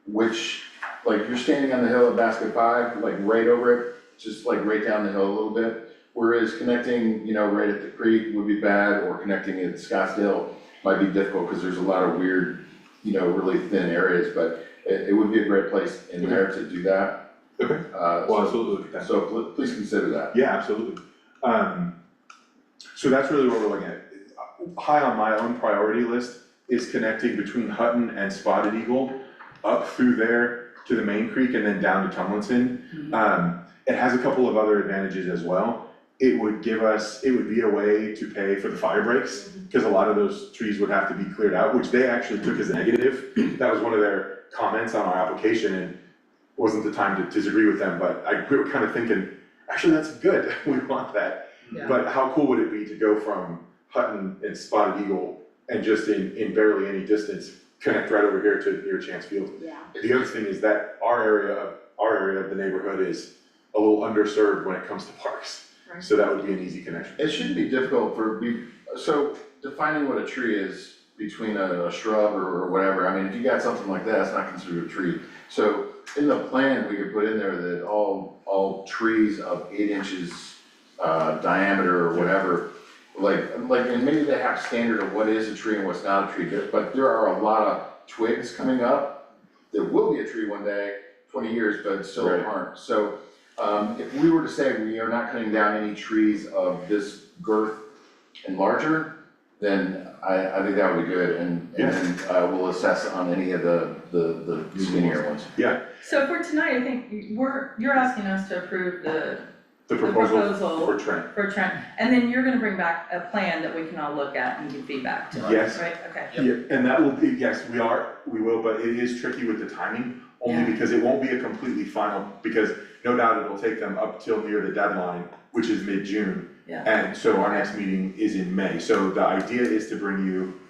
which, like, you're standing on the hill at basket 5, like right over it, just like right down the hill a little bit. Whereas connecting, you know, right at the creek would be bad, or connecting at Scottsdale might be difficult because there's a lot of weird, you know, really thin areas, but it would be a great place in there to do that. Okay, well, absolutely. So please consider that. Yeah, absolutely. So that's really what we're looking at. High on my own priority list is connecting between Hutton and Spotted Eagle up through there to the main creek and then down to Tomlinson. It has a couple of other advantages as well. It would be a way to pay for the fire breaks, because a lot of those trees would have to be cleared out, which they actually took as a negative. That was one of their comments on our application, and wasn't the time to disagree with them, but we were kind of thinking, actually, that's good, we want that. Yeah. But how cool would it be to go from Hutton and Spotted Eagle and just in barely any distance, connect right over here to near Chance Field? Yeah. The other thing is that our area of the neighborhood is a little underserved when it comes to parks. Right. So that would be an easy connection. It shouldn't be difficult so defining what a tree is between a shrub or whatever, I mean, if you got something like that, it's not considered a tree. So in the plan, we could put in there that all trees of 8 inches diameter or whatever, and maybe they have standard of what is a tree and what's not a tree, but there are a lot of twigs coming up that will be a tree one day, 20 years, but still aren't. So if we were to say we are not cutting down any trees of this girth and larger, then I think that would be good, and we'll assess on any of the skinnier ones. Yeah. So for tonight, I think you're asking us to approve the proposal for Trent. For Trent, and then you're gonna bring back a plan that we can all look at and give feedback to us, Yes. right? Okay. Yeah, and that will be, yes, we will, but it is tricky with the timing, only because it won't be a completely final, because no doubt it'll take them up till near the deadline, which is mid-June. Yeah. And so our next meeting is in May, so the idea is to bring you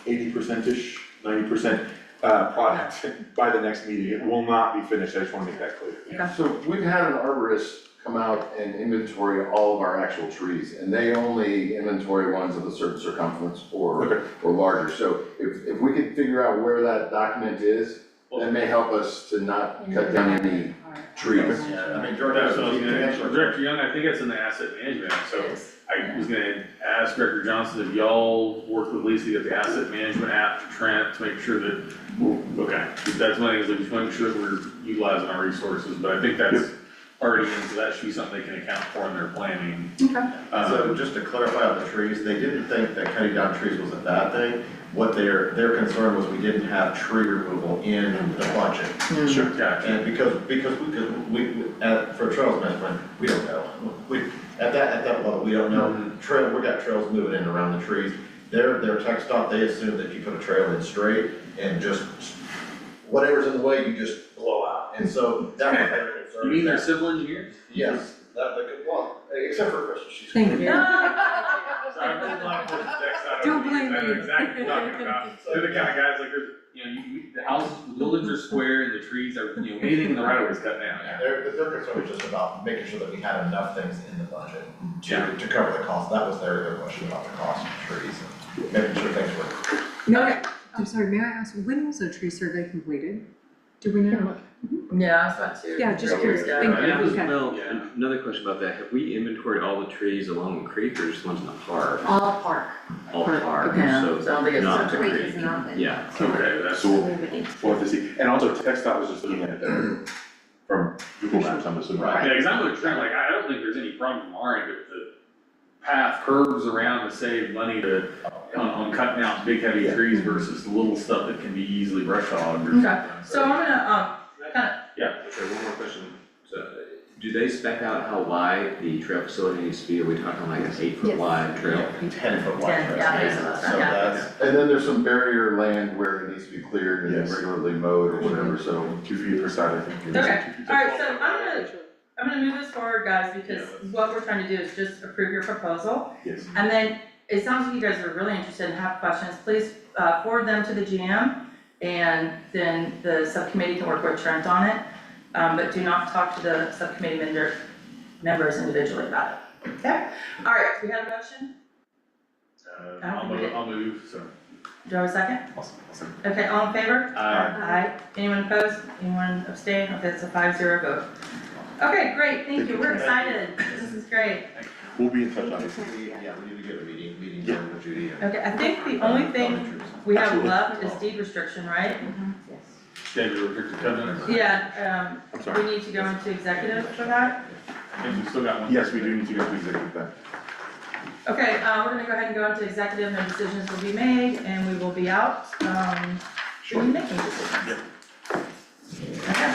80%-ish, 90% product by the next meeting. It will not be finished, I just wanna make that clear. So we've had an arborist come out and inventory all of our actual trees, and they only inventory ones of a certain circumference or larger. So if we could figure out where that document is, that may help us to not cut down any trees. Yeah, I mean, That's what I was gonna, Director, Director Young, I think it's in the asset management, so I was gonna ask Director Johnson if y'all worked with Lisa to get the asset management app to Trent to make sure that, okay, that's my thing, is like, just make sure that we're utilizing our resources, but I think that's already in, so that should be something they can account for in their planning. So just to clarify on the trees, they didn't think that cutting down trees was a bad thing. What their concern was we didn't have tree removal in the budget. Sure. Gotcha. And because for trails management, we don't know. At that level, we don't know. We got trails moving in around the trees. Their tech stop, they assume that you put a trail in straight and just, whatever's in the way, you just blow out. And so that was their concern. You mean they're civil engineers? Yes, well, except for Crystal, she's. Thank you. So I really like what Dex out Don't of blame I know me. exactly what you're talking about. They're the kind of guys like, there's, the houses, the buildings are square and the trees are, anything in the right of way is cut down. Their concern was just about making sure that we had enough things in the budget to cover the cost. That was their question about the cost of trees, and making sure things were. No, I'm sorry, may I ask, when was the tree survey completed? Do we know? Yeah, I was about to. Yeah, just curious. Thank you. Okay. Well, another question about that, have we inventoried all the trees along the creek or just ones in the park? All park. All park, Okay. so So I don't think it's not the Creek creek. is not been. Yeah, Okay, that's. So we'll have to see, and also TechStop was just looking at it from Google Maps, I'm assuming. Yeah, cause I'm with Trent, like, I don't think there's any problem from our end, if the path curves around to save money to, on cutting out big heavy trees versus the little stuff that can be easily brush hogged or something. Okay, so I'm gonna, Okay, one more question. So, do they spec out how wide the trail facility needs to be? Are we talking like an 8-foot Yes. wide trail? 10-foot wide. 10, yeah, trails. basically, So yeah. that's, And then there's some barrier land where it needs to be cleared and Yes. regularly mowed or whatever, so. 2 feet per side, I think. okay, alright, so I'm gonna move this forward, guys, because what we're trying to do is just approve your proposal. Yes. And then, it sounds like you guys are really interested and have questions, please, forward them to the GM, and then the subcommittee can work with Trent on it. But do not talk to the subcommittee members individually about it, okay? Alright, we have a motion, I don't think we did. I'll move, so. do I have a second? Awesome. Okay, all in favor? Aye. Aye. Anyone opposed? Anyone abstain? Okay, it's a 5-0 vote. Okay, great, thank you, we're excited, this is great. We'll be in touch on this. we need to get a meeting done with Judy. Okay, I think the only thing we have left is deed restriction, right? Yes. David, restricted covenants? Yeah, I'm sorry. we need to go into executive for that. I think we still got one. Yes, we do need to go to executive then. Okay, we're gonna go ahead and go into executive, no decisions will be made, and we will be out, should we making decisions? Okay.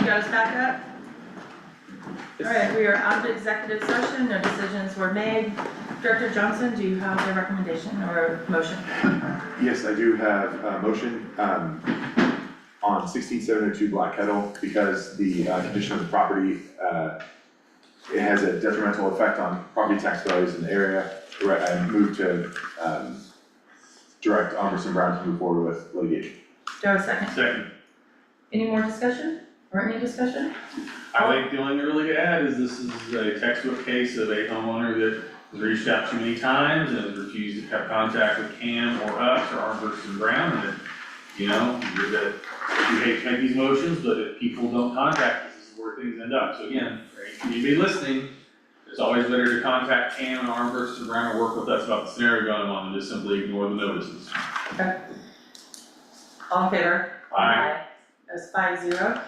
got us back up? All right, we are out of executive session, no decisions were made. Director Johnson, do you have a recommendation or a motion? Yes, I do have a motion, on 16702 Black Kettle, because the condition of the property, it has a detrimental effect on property tax values in the area. I move to, direct Almerson Brown to move forward with litigation. Do I have a second? Second. Any more discussion or any discussion? I think the only thing really to add is this is a textbook case of a homeowner that has reached out too many times and has refused to have contact with CAM or us or Armbrust Brown, and that, you know, that we hate to make these motions, but if people don't contact us, this is where things end up. So again, for anybody listening, it's always better to contact CAM and Armbrust Brown or work with us about the scenario going on than just simply ignore the notices. Okay. All in favor? Aye. That's 5-0.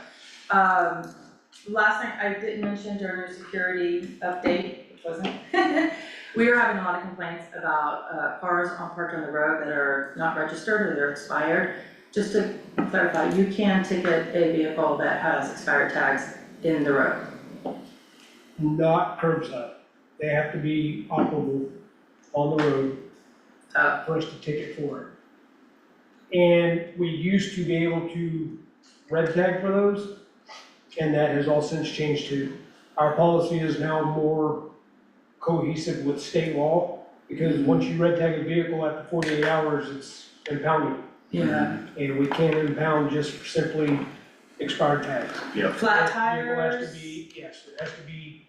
Last thing I didn't mention during your security update, which wasn't, we are having a lot of complaints about cars parked on the road that are not registered or they're expired. Just to clarify, you can ticket a vehicle that has expired tags in the road. Not curbside. They have to be operable on the road for us to ticket for it. And we used to be able to red tag for those, and that has all since changed too. Our policy is now more cohesive with state law, because once you red tag a vehicle after 48 hours, it's impounded. Yeah. And we can't impound just for simply expired tags. Yep. Flat That vehicle has tires? to be, yes, it has to be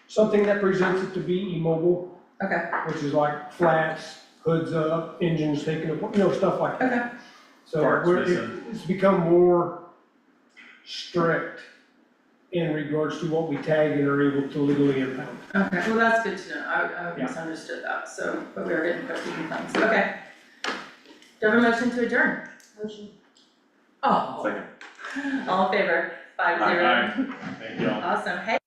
something that presents it to be immobile, Okay, which is like flats, hoods up, engines taken apart, you know, stuff like that. okay. So Parts we're, missing. it's become more strict in regards to what we tag and are able to legally impound. Okay, well, that's good to know. I Yeah. misunderstood that, so, but we are getting quite a few complaints. Okay. Do I have a motion to adjourn? Motion. Oh. Second. All in favor? 5-0. Thank you all. Awesome. Hey.